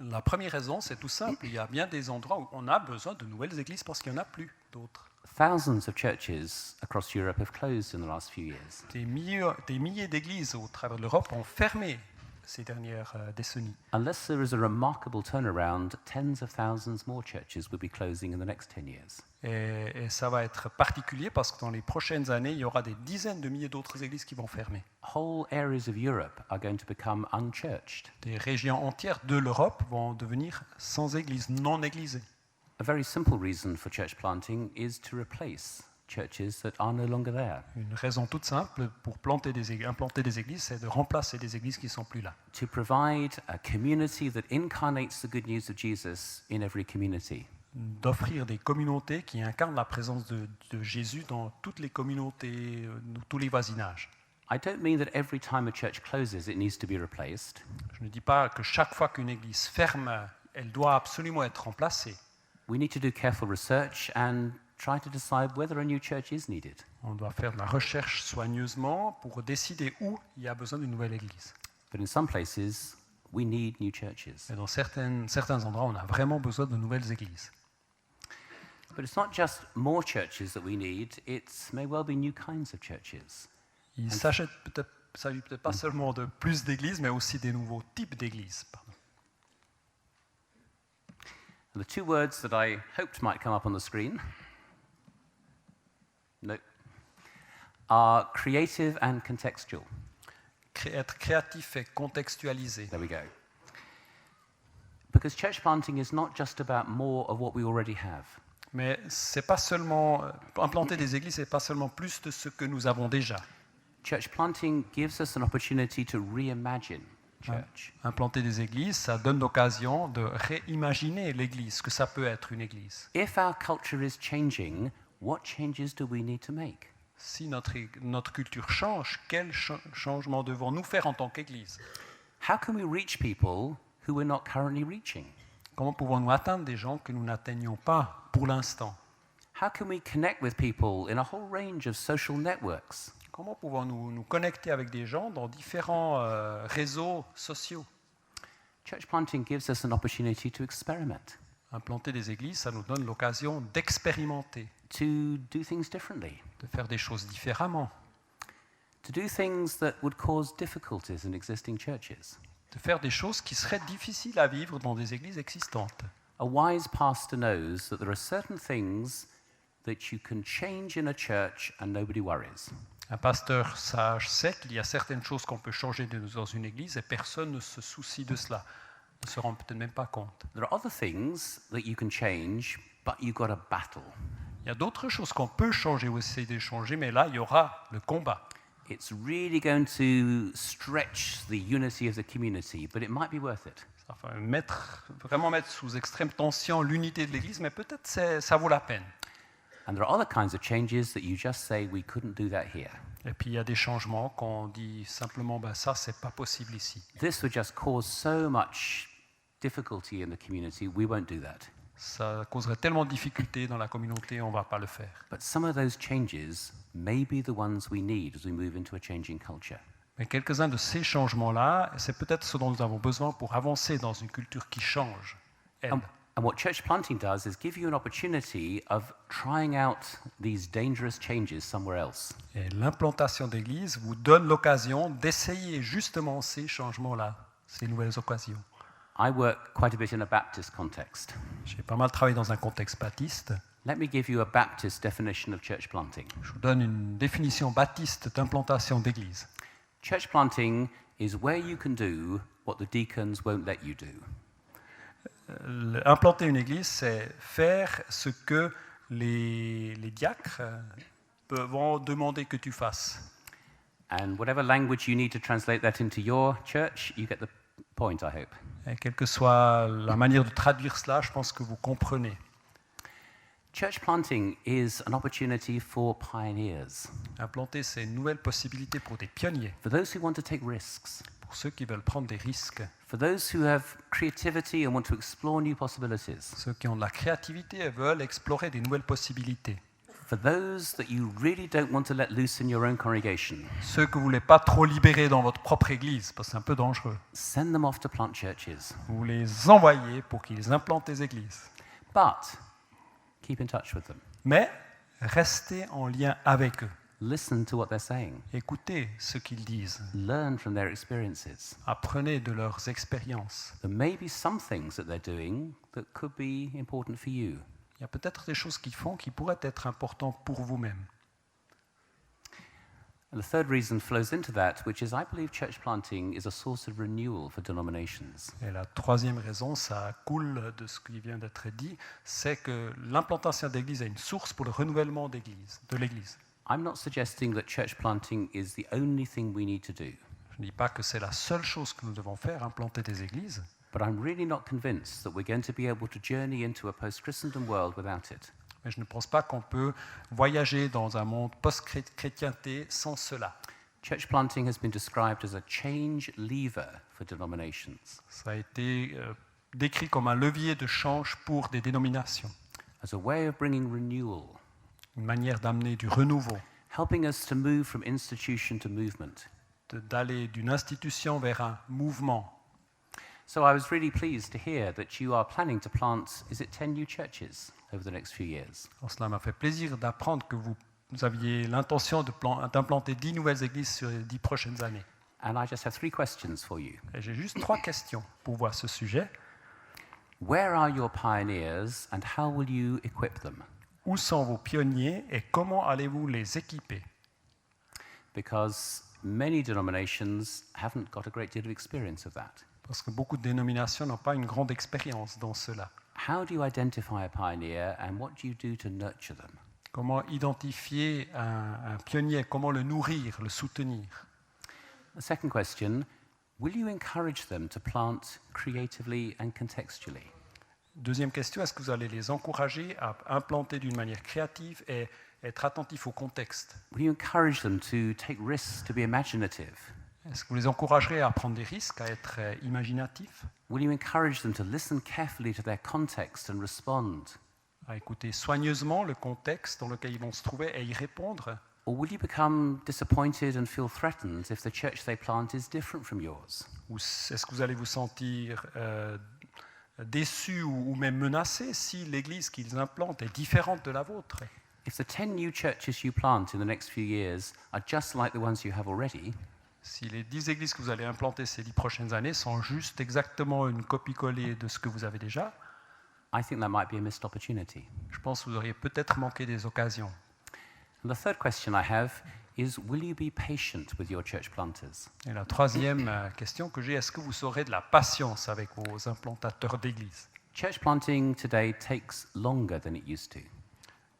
La première raison, c'est tout simple. Il y a bien des endroits où on a besoin de nouvelles églises parce qu'il n'y en a plus d'autres. Thousands of churches across Europe have closed in the last few years. Des milliers d'églises au travers de l'Europe ont fermé ces dernières décennies. Unless there is a remarkable turnaround, tens of thousands more churches will be closing in the next 10 years. Et ça va être particulier parce que dans les prochaines années, il y aura des dizaines de milliers d'autres églises qui vont fermer. Whole areas of Europe are going to become unchurched. Des régions entières de l'Europe vont devenir sans église, non église. A very simple reason for church planting is to replace churches that are no longer there, Une raison toute simple pour implanter des églises, c'est de remplacer des églises qui ne sont plus là. to provide a community that incarnates the good news of Jesus in every community. D'offrir des communautés qui incarnent la présence de Jésus dans toutes les communautés, dans tous les voisinages. I don't mean that every time a church closes, it needs to be replaced. Je ne dis pas que chaque fois qu'une église ferme, elle doit absolument être remplacée. We need to do careful research and try to decide whether a new church is needed. On doit faire de la recherche soigneusement pour décider où il y a besoin d'une nouvelle église. But in some places, we need new churches. Et dans certains endroits, on a vraiment besoin de nouvelles églises. But it's not just more churches that we need, it may well be new kinds of churches. Il ne s'agit peut-être pas seulement de plus d'églises, mais aussi des nouveaux types d'églises. Pardon. And the two words that I hoped might come up on the screen are creative and contextual. Être créatif et contextualisé. There we go. Because church planting is not just about more of what we already have. Mais c'est pas seulement implanter des églises, c'est pas seulement plus de ce que nous avons déjà. Church planting gives us an opportunity to reimagine church. Implanter des églises, ça donne l'occasion de réimaginer l'église, ce que ça peut être une église. If our culture is changing, what changes do we need to make? Si notre culture change, quel changement devons-nous faire en tant qu'église? How can we reach people who we're not currently reaching? Comment pouvons-nous atteindre des gens que nous n'atteignons pas pour l'instant? How can we connect with people in a whole range of social networks? Comment pouvons-nous nous connecter avec des gens dans différents réseaux sociaux? Church planting gives us an opportunity to experiment, Implanter des églises, ça nous donne l'occasion d'expérimenter, to do things differently, de faire des choses différemment, to do things that would cause difficulties in existing churches. de faire des choses qui seraient difficiles à vivre dans des églises existantes. A wise pastor knows that there are certain things that you can change in a church and nobody worries. Un pasteur sage sait qu'il y a certaines choses qu'on peut changer dans une église et personne ne se soucie de cela, ne se rend peut-être même pas compte. There are other things that you can change, but you've got a battle. Il y a d'autres choses qu'on peut changer ou essayer de changer, mais là, il y aura le combat. It's really going to stretch the unity of the community, but it might be worth it. Enfin, vraiment mettre sous extrême tension l'unité de l'église, mais peut-être ça vaut la peine. And there are other kinds of changes that you just say, we couldn't do that here. Et puis il y a des changements qu'on dit simplement, ça, c'est pas possible ici. This would just cause so much difficulty in the community, we won't do that. Ça causerait tellement de difficultés dans la communauté, on ne va pas le faire. But some of those changes may be the ones we need as we move into a changing culture. Mais quelques-uns de ces changements-là, c'est peut-être ce dont nous avons besoin pour avancer dans une culture qui change, elle. And what church planting does is give you an opportunity of trying out these dangerous changes somewhere else. Et l'implantation d'église vous donne l'occasion d'essayer justement ces changements-là, ces nouvelles occasions. I work quite a bit in a Baptist context. J'ai pas mal travaillé dans un contexte baptiste. Let me give you a Baptist definition of church planting. Je vous donne une définition baptiste d'implantation d'église. Church planting is where you can do what the deacons won't let you do. Implanter une église, c'est faire ce que les diacres vont demander que tu fasses. And whatever language you need to translate that into your church, you get the point, I hope. Et quelle que soit la manière de traduire cela, je pense que vous comprenez. Church planting is an opportunity for pioneers, Implanter, c'est une nouvelle possibilité pour des pionniers, for those who want to take risks, pour ceux qui veulent prendre des risques, for those who have creativity and want to explore new possibilities, ceux qui ont de la créativité et veulent explorer des nouvelles possibilités, for those that you really don't want to let loose in your own congregation. ceux que vous ne voulez pas trop libérer dans votre propre église, parce que c'est un peu dangereux. Send them off to plant churches. Vous les envoyez pour qu'ils implantent des églises. But keep in touch with them. Mais restez en lien avec eux. Listen to what they're saying. Écoutez ce qu'ils disent. Learn from their experiences. Apprenez de leurs expériences. There may be some things that they're doing that could be important for you. Il y a peut-être des choses qu'ils font qui pourraient être importantes pour vous-même. And the third reason flows into that, which is I believe church planting is a source of renewal for denominations. Et la troisième raison, ça coule de ce qui vient d'être dit, c'est que l'implantation d'église est une source pour le renouvellement de l'église. I'm not suggesting that church planting is the only thing we need to do, Je ne dis pas que c'est la seule chose que nous devons faire, implanter des églises, but I'm really not convinced that we're going to be able to journey into a post-Christendom world without it. mais je ne pense pas qu'on peut voyager dans un monde post-chrétienté sans cela. Church planting has been described as a change lever for denominations, Ça a été décrit comme un levier de change pour des dénominations, as a way of bringing renewal, une manière d'amener du renouveau, helping us to move from institution to movement. d'aller d'une institution vers un mouvement. So I was really pleased to hear that you are planning to plant, is it 10 new churches over the next few years? Alors, cela m'a fait plaisir d'apprendre que vous aviez l'intention d'implanter 10 nouvelles églises sur les 10 prochaines années. And I just have 3 questions for you. Et j'ai juste 3 questions pour voir ce sujet. Where are your pioneers and how will you equip them? Où sont vos pionniers et comment allez-vous les équiper? Because many denominations haven't got a great deal of experience of that. Parce que beaucoup de dénominations n'ont pas une grande expérience dans cela. How do you identify a pioneer and what do you do to nurture them? Comment identifier un pionnier, comment le nourrir, le soutenir? The second question, will you encourage them to plant creatively and contextually? Deuxième question, est-ce que vous allez les encourager à implanter d'une manière créative et être attentif au contexte? Will you encourage them to take risks, to be imaginative? Est-ce que vous les encouragerez à prendre des risques, à être imaginatifs, Will you encourage them to listen carefully to their context and respond? à écouter soigneusement le contexte dans lequel ils vont se trouver et y répondre? Or will you become disappointed and feel threatened if the church they plant is different from yours? Ou est-ce que vous allez vous sentir déçus ou même menacés si l'église qu'ils implantent est différente de la vôtre? If the 10 new churches you plant in the next few years are just like the ones you have already, Si les 10 églises que vous allez implanter ces 10 prochaines années sont juste exactement une copie-collée de ce que vous avez déjà, I think that might be a missed opportunity. je pense que vous auriez peut-être manqué des occasions. And the third question I have is, will you be patient with your church planters? Et la troisième question que j'ai, est-ce que vous saurez de la patience avec vos implantateurs d'église? Church planting today takes longer than it used to.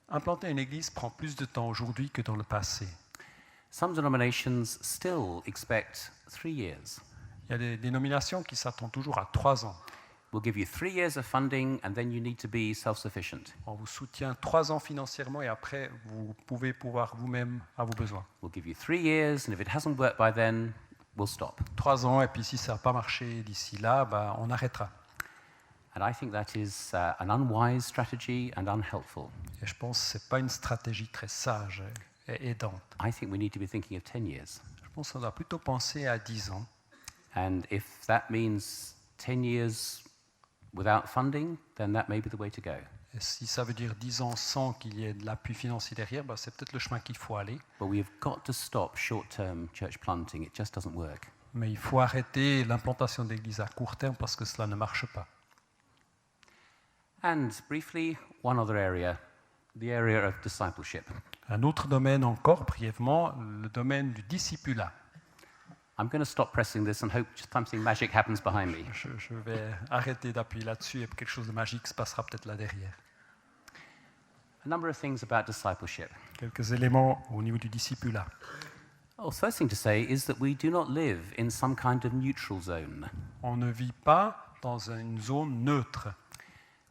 Implanter une église prend plus de temps aujourd'hui que dans le passé. Some denominations still expect 3 years. Il y a des dénominations qui s'attendent toujours à 3 ans. We'll give you 3 years of funding and then you need to be self-sufficient. On vous soutient 3 ans financièrement et après, vous pouvez pouvoir vous-même à vos besoins. We'll give you 3 years and if it hasn't worked by then, we'll stop. 3 ans et puis si ça n'a pas marché d'ici là, on arrêtera. And I think that is an unwise strategy and unhelpful. Et je pense que ce n'est pas une stratégie très sage et aidante. I think we need to be thinking of 10 years. Je pense qu'on doit plutôt penser à 10 ans. And if that means 10 years without funding, then that may be the way to go. Et si ça veut dire 10 ans sans qu'il y ait de l'appui financier derrière, c'est peut-être le chemin qu'il faut aller. But we have got to stop short-term church planting. It just doesn't work. Mais il faut arrêter l'implantation d'églises à court terme parce que cela ne marche pas. And briefly, one other area, the area of discipleship. Un autre domaine encore, brièvement, le domaine du discipulat. I'm going to stop pressing this and hope something magic happens behind me. Je vais arrêter d'appuyer là-dessus et quelque chose de magique se passera peut-être là derrière. A number of things about discipleship. Quelques éléments au niveau du discipulat. Well, first thing to say is that we do not live in some kind of neutral zone. On ne vit pas dans une zone neutre.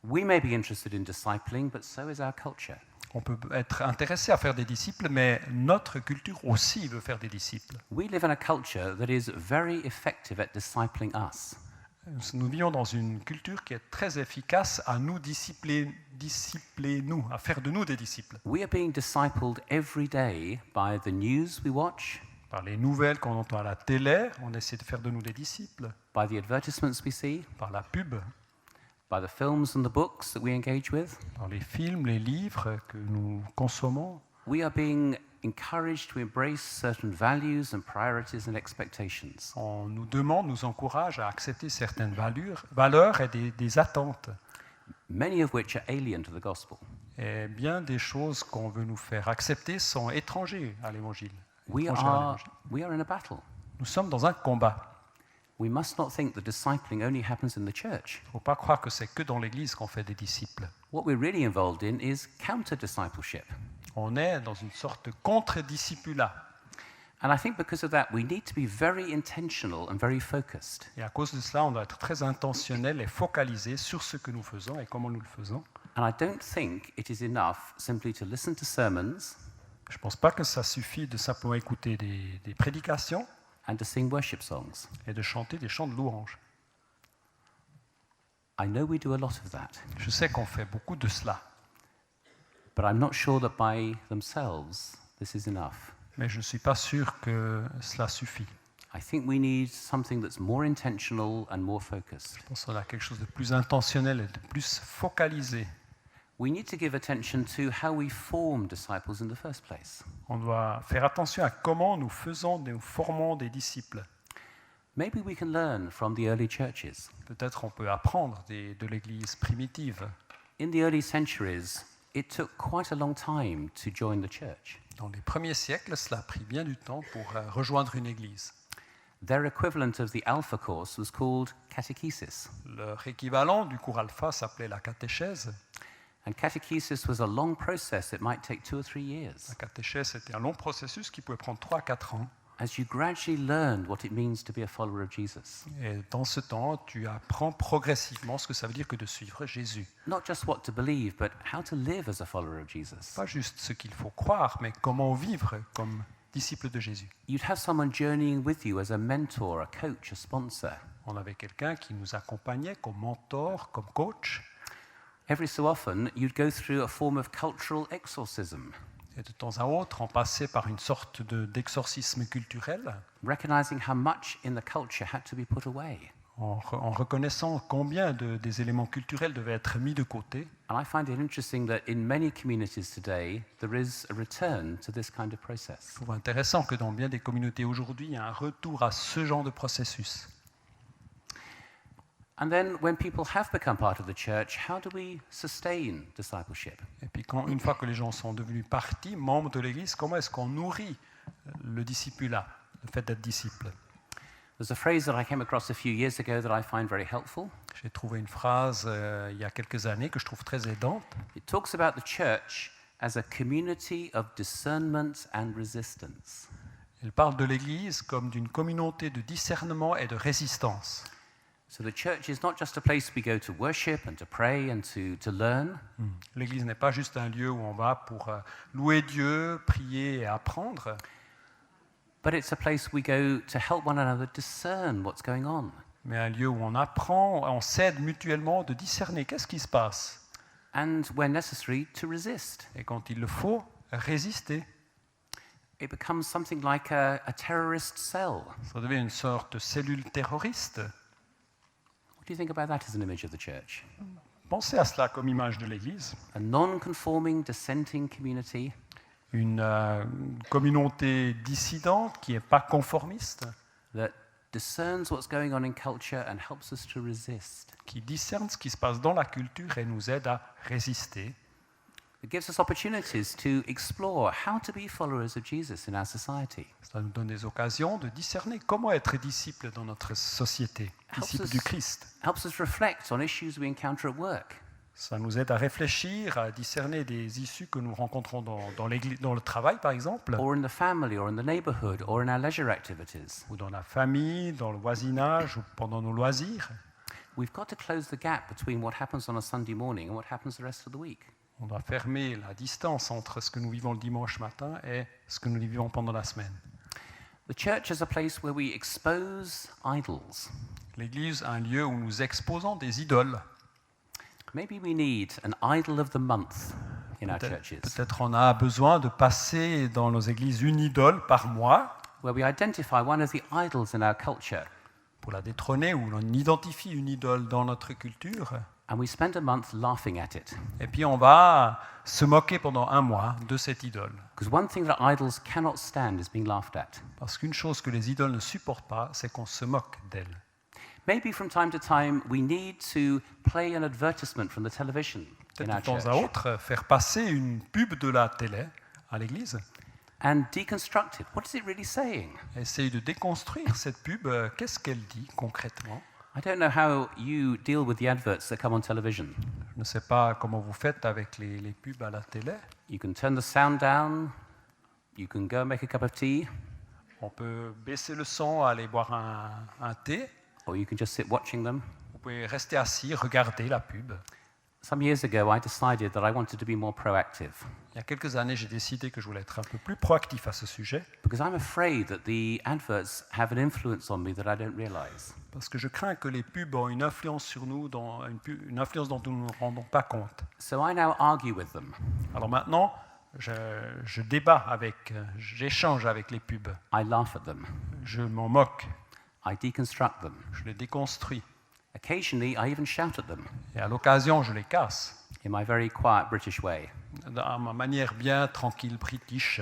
We may be interested in discipling, but so is our culture. On peut être intéressé à faire des disciples, mais notre culture aussi veut faire des disciples. We live in a culture that is very effective at discipling us. Nous vivons dans une culture qui est très efficace à nous discipliner nous, à faire de nous des disciples. We are being discipled every day by the news we watch, Par les nouvelles qu'on entend à la télé, on essaie de faire de nous des disciples. by the advertisements we see, Par la pub, by the films and the books that we engage with. par les films, les livres que nous consommons. We are being encouraged to embrace certain values and priorities and expectations. On nous demande, nous encourage à accepter certaines valeurs et des attentes. Many of which are alien to the gospel. Et bien des choses qu'on veut nous faire accepter sont étrangères à l'Évangile. We Étrangères à are l'Évangile. in a battle. Nous sommes dans un combat. We must not think that discipling only happens in the church. Il ne faut pas croire que c'est que dans l'Église qu'on fait des disciples. What we're really involved in is counter-discipleship. On est dans une sorte de contre-discipulat. And I think because of that, we need to be very intentional and very focused. Et à cause de cela, on doit être très intentionnel et focalisé sur ce que nous faisons et comment nous le faisons. And I don't think it is enough simply to listen to sermons Je ne pense pas que ça suffit de simplement écouter des prédications and to sing worship songs. et de chanter des chants de louange. I know we do a lot of that, Je sais qu'on fait beaucoup de cela, but I'm not sure that by themselves this is enough. mais je ne suis pas sûr que cela suffit. I think we need something that's more intentional and more focused. Je pense qu'on a quelque chose de plus intentionnel et de plus focalisé. We need to give attention to how we form disciples in the first place. On doit faire attention à comment nous formons des disciples. Maybe we can learn from the early churches. Peut-être on peut apprendre de l'Église primitive. In the early centuries, it took quite a long time to join the church. Dans les premiers siècles, cela a pris bien du temps pour rejoindre une Église. Their equivalent of the Alpha course was called catechesis. Leur équivalent du cours alpha s'appelait la catéchèse. And catechesis was a long process. It might take 2 or 3 years. La catéchèse était un long processus qui pouvait prendre 3 à 4 ans. As you gradually learned what it means to be a follower of Jesus. Et dans ce temps, tu apprends progressivement ce que ça veut dire que de suivre Jésus. Not just what to believe, but how to live as a follower of Jesus. Pas juste ce qu'il faut croire, mais comment vivre comme disciple de Jésus. You'd have someone journeying with you as a mentor, a coach, a sponsor. On avait quelqu'un qui nous accompagnait comme mentor, comme coach. Every so often, you'd go through a form of cultural exorcism, Et de temps à autre, on passait par une sorte d'exorcisme culturel, recognizing how much in the culture had to be put away. en reconnaissant combien des éléments culturels devaient être mis de côté. And I find it interesting that in many communities today, there is a return to this kind of process. Je trouve intéressant que dans bien des communautés aujourd'hui, il y a un retour à ce genre de processus. And then, when people have become part of the church, how do we sustain discipleship? Et puis une fois que les gens sont devenus partie, membres de l'Église, comment est-ce qu'on nourrit le discipulat, le fait d'être disciple? There's a phrase that I came across a few years ago that I find very helpful. J'ai trouvé une phrase il y a quelques années que je trouve très aidante. It talks about the church as a community of discernment and resistance. Elle parle de l'Église comme d'une communauté de discernement et de résistance. So the church is not just a place we go to worship and to pray and to learn. L'Église n'est pas juste un lieu où on va pour louer Dieu, prier et apprendre, But it's a place we go to help one another discern what's going on. mais un lieu où on apprend, on s'aide mutuellement de discerner qu'est-ce qui se passe. And where necessary, to resist. Et quand il le faut, résister. It becomes something like a terrorist cell. Ça devient une sorte de cellule terroriste. What do you think about that as an image of the church? Pensez à cela comme image de l'Église. A non-conforming, dissenting community Une communauté dissidente qui n'est pas conformiste, that discerns what's going on in culture and helps us to resist. qui discerne ce qui se passe dans la culture et nous aide à résister. It gives us opportunities to explore how to be followers of Jesus in our society. Ça nous donne des occasions de discerner comment être disciple dans notre société, disciple du Christ. Helps us reflect on issues we encounter at work. Ça nous aide à réfléchir, à discerner des issues que nous rencontrons dans le travail, par exemple, Or in the family, or in the neighborhood, or in our leisure activities. ou dans la famille, dans le voisinage, ou pendant nos loisirs. We've got to close the gap between what happens on a Sunday morning and what happens the rest of the week. On doit fermer la distance entre ce que nous vivons le dimanche matin et ce que nous vivons pendant la semaine. The church is a place where we expose idols. L'Église est un lieu où nous exposons des idoles. Maybe we need an idol of the month in our churches, Peut-être on a besoin de passer dans nos églises une idole par mois where we identify one of the idols in our culture, pour la détrôner, où l'on identifie une idole dans notre culture. and we spend a month laughing at it. Et puis on va se moquer pendant un mois de cette idole. Because one thing that idols cannot stand is being laughed at. Parce qu'une chose que les idoles ne supportent pas, c'est qu'on se moque d'elles. Maybe from time to time we need to play an advertisement from the television in Peut-être our de temps à church autre, faire passer une pub de la télé à l'église. and deconstruct it. What is it really saying? Essaye de déconstruire cette pub. Qu'est-ce qu'elle dit concrètement? I don't know how you deal with the adverts that come on television. Je ne sais pas comment vous faites avec les pubs à la télé. You can turn the sound down, you can go and make a cup of tea, On peut baisser le son, aller boire un thé. or you can just sit watching them. Vous pouvez rester assis, regarder la pub. Some years ago, I decided that I wanted to be more proactive Il y a quelques années, j'ai décidé que je voulais être un peu plus proactif à ce sujet, because I'm afraid that the adverts have an influence on me that I don't realize. parce que je crains que les pubs ont une influence sur nous, une influence dont nous ne nous rendons pas compte. So I now argue with them. Alors maintenant, je débat j'échange avec les pubs. I laugh at them. Je m'en moque, I deconstruct them. je les déconstruis. Occasionally, I even shout at them Et à l'occasion, je les casse, in my very quiet British way. à ma manière bien tranquille british.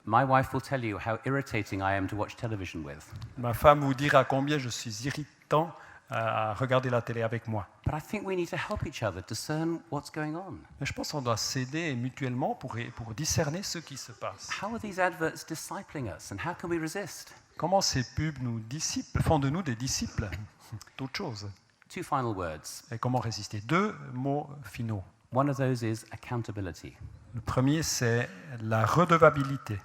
My wife will tell you how irritating I am to watch television with. Ma femme vous dira combien je suis irritant à regarder la télé avec moi. But I think we need to help each other discern what's going on. Mais je pense qu'on doit s'aider mutuellement pour discerner ce qui se passe. How are these adverts discipling us, and how can we resist? Comment ces pubs font de nous des disciples d'autre chose. Two final words. Et comment résister? 2 mots finaux. One of those is accountability. Le premier, c'est la redevabilité.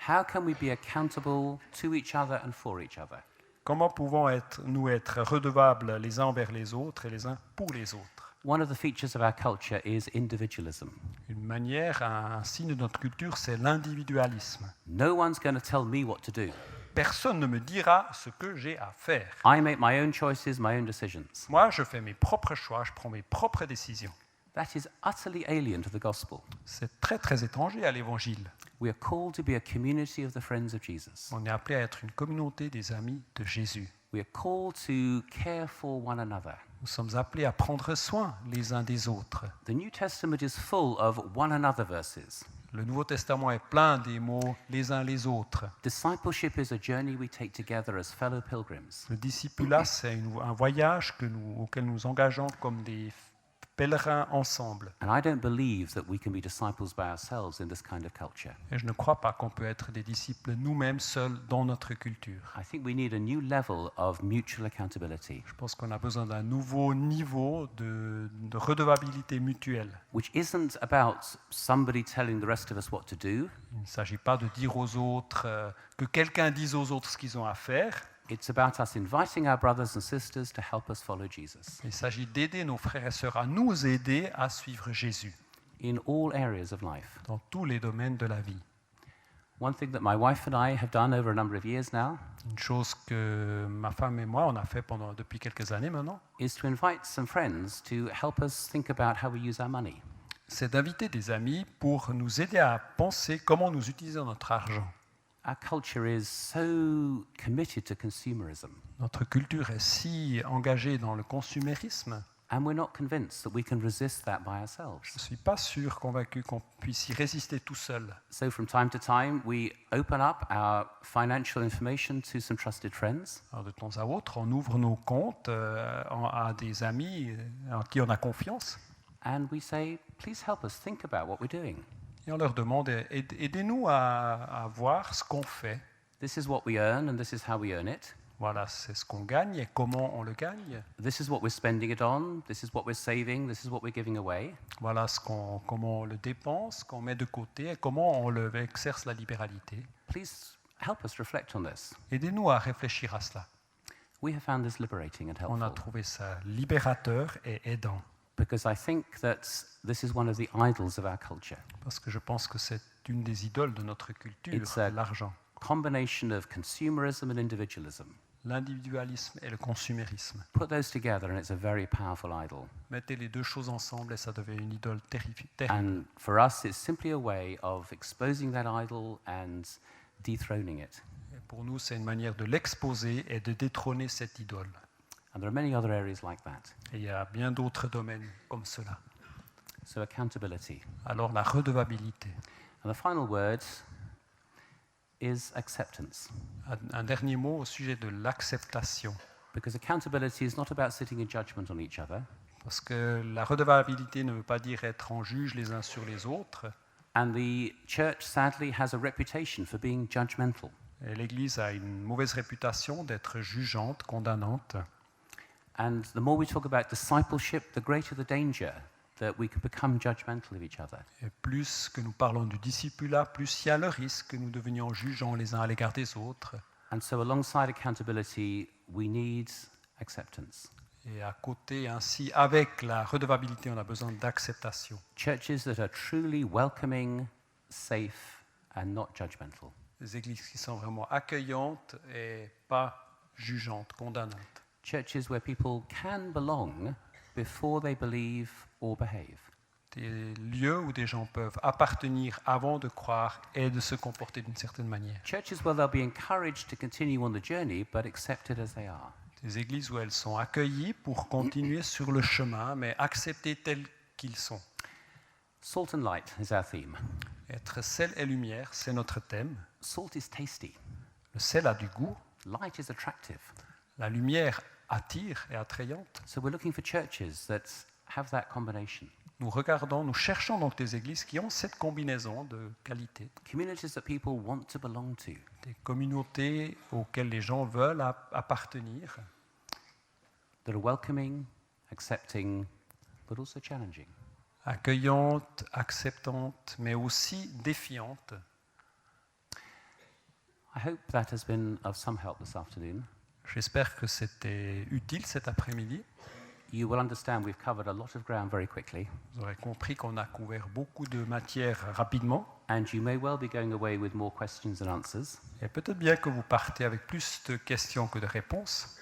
How can we be accountable to each other and for each other? Comment pouvons-nous être redevables les uns envers les autres et les uns pour les autres? One of the features of our culture is individualism. Une manière, un signe de notre culture, c'est l'individualisme. No one's going to tell me what to do. Personne ne me dira ce que j'ai à faire. I make my own choices, my own decisions. Moi, je fais mes propres choix, je prends mes propres décisions. That is utterly alien to the gospel. C'est très, très étranger à l'Évangile. We are called to be a community of the friends of Jesus. On est appelé à être une communauté des amis de Jésus. We are called to care for one another. Nous sommes appelés à prendre soin les uns des autres. The New Testament is full of one another verses. Le Nouveau Testament est plein des mots les uns les autres. Discipleship is a journey we take together as fellow pilgrims. Le discipulat, c'est un voyage auquel nous engageons comme des pèlerins ensemble. And I don't believe that we can be disciples by ourselves in this kind of culture. Et je ne crois pas qu'on peut être des disciples nous-mêmes seuls dans notre culture. I think we need a new level of mutual accountability, Je pense qu'on a besoin d'un nouveau niveau de redevabilité mutuelle. which isn't about somebody telling the rest of us what to do. Il ne s'agit pas de dire aux autres, que quelqu'un dise aux autres ce qu'ils ont à faire. It's about us inviting our brothers and sisters to help us follow Jesus Il s'agit d'aider nos frères et sœurs à nous aider à suivre Jésus in all areas of life. dans tous les domaines de la vie. One thing that my wife and I have done over a number of years now Une chose que ma femme et moi, on a fait depuis quelques années maintenant, is to invite some friends to help us think about how we use our money. c'est d'inviter des amis pour nous aider à penser comment nous utilisons notre argent. Our culture is so committed to consumerism. Notre culture est si engagée dans le consumérisme And we're not convinced that we can resist that by ourselves. Je ne suis pas sûr, convaincu qu'on puisse y résister tout seul. So from time to time, we open up our financial information to some trusted friends. Alors, de temps à autre, on ouvre nos comptes à des amis en qui on a confiance. And we say, please help us think about what we're doing. Et on leur demande, aidez-nous à voir ce qu'on fait. This is what we earn and this is how we earn it. Voilà, c'est ce qu'on gagne et comment on le gagne. This is what we're spending it on. This is what we're saving. This is what we're giving away. Voilà comment on le dépense, qu'on met de côté et comment on le exerce la libéralité. Please help us reflect on this. Aidez-nous à réfléchir à cela. We have found this liberating and On a helpful trouvé ça libérateur et aidant. because I think that this is one of the idols of our culture. Parce que je pense que c'est une des idoles de notre culture, It's l'argent. Combination of consumerism and individualism. L'individualisme et le consumérisme. Put those together and it's a very powerful idol. Mettez les deux choses ensemble et ça devient une idole terrible. And for us, it's simply a way of exposing that idol and dethroning it. Et pour nous, c'est une manière de l'exposer et de détrôner cette idole. And there are many other areas like that. Et il y a bien d'autres domaines comme cela. So accountability. Alors la redevabilité. And the final word is acceptance. Un dernier mot au sujet de l'acceptation. Because accountability is not about sitting in judgment on each other. Parce que la redevabilité ne veut pas dire être en juge les uns sur les autres. And the church, sadly, has a reputation for being judgmental. Et l'Église a une mauvaise réputation d'être jugeante, condamnante. And the more we talk about discipleship, the greater the danger that we can become judgmental of each other. Et plus que nous parlons du discipulat, plus il y a le risque que nous devenions jugeants les uns à l'égard des autres. And so alongside accountability, we need acceptance. Et à côté, ainsi, avec la redevabilité, on a besoin d'acceptation. Churches that are truly welcoming, safe, and not judgmental. Des églises qui sont vraiment accueillantes et pas jugeantes, condamnantes. Churches where people can belong before they believe or behave. Des lieux où des gens peuvent appartenir avant de croire et de se comporter d'une certaine manière. Churches where they'll be encouraged to continue on the journey, but accepted as they are. Des églises où elles sont accueillies pour continuer sur le chemin, mais acceptées telles qu'ils sont. Salt and light is our theme. Être sel et lumière, c'est notre thème. Salt is tasty. Le sel a du goût, Light is attractive. la lumière attire et attrayante. So we're looking for churches that have that combination. Nous cherchons donc des églises qui ont cette combinaison de qualités. Communities that people want to belong to. Des communautés auxquelles les gens veulent appartenir, That are welcoming, accepting, but also challenging. accueillantes, acceptantes, mais aussi défiantes. I hope that has been of some help this afternoon. J'espère que c'était utile cet après-midi. You will understand we've covered a lot of ground very quickly, Vous aurez compris qu'on a couvert beaucoup de matière rapidement. and you may well be going away with more questions than answers. Et peut-être bien que vous partez avec plus de questions que de réponses.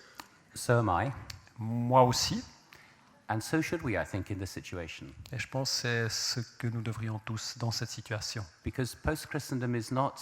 So am I, Moi aussi. and so should we, I think, in this situation. Et je pense que c'est ce que nous devrions tous dans cette situation. Because post-Christendom is not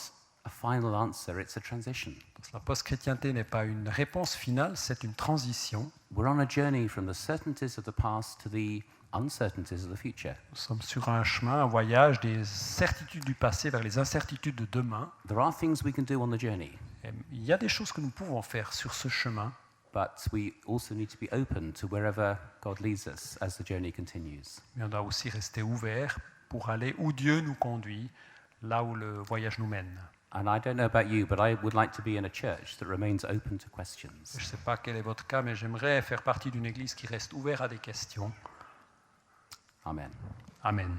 a final answer, it's a transition. Parce que la post-chrétienté n'est pas une réponse finale, c'est une transition. We're on a journey from the certainties of the past to the uncertainties of the future. Nous sommes sur un chemin, un voyage des certitudes du passé vers les incertitudes de demain. There are things we can do on the journey, Et il y a des choses que nous pouvons faire sur ce chemin, but we also need to be open to wherever God leads us as the journey continues. mais on doit aussi rester ouvert pour aller où Dieu nous conduit, là où le voyage nous mène. And I don't know about you, but I would like to be in a church that remains open to questions. Je ne sais pas quel est votre cas, mais j'aimerais faire partie d'une église qui reste ouverte à des questions. Amen. Amen.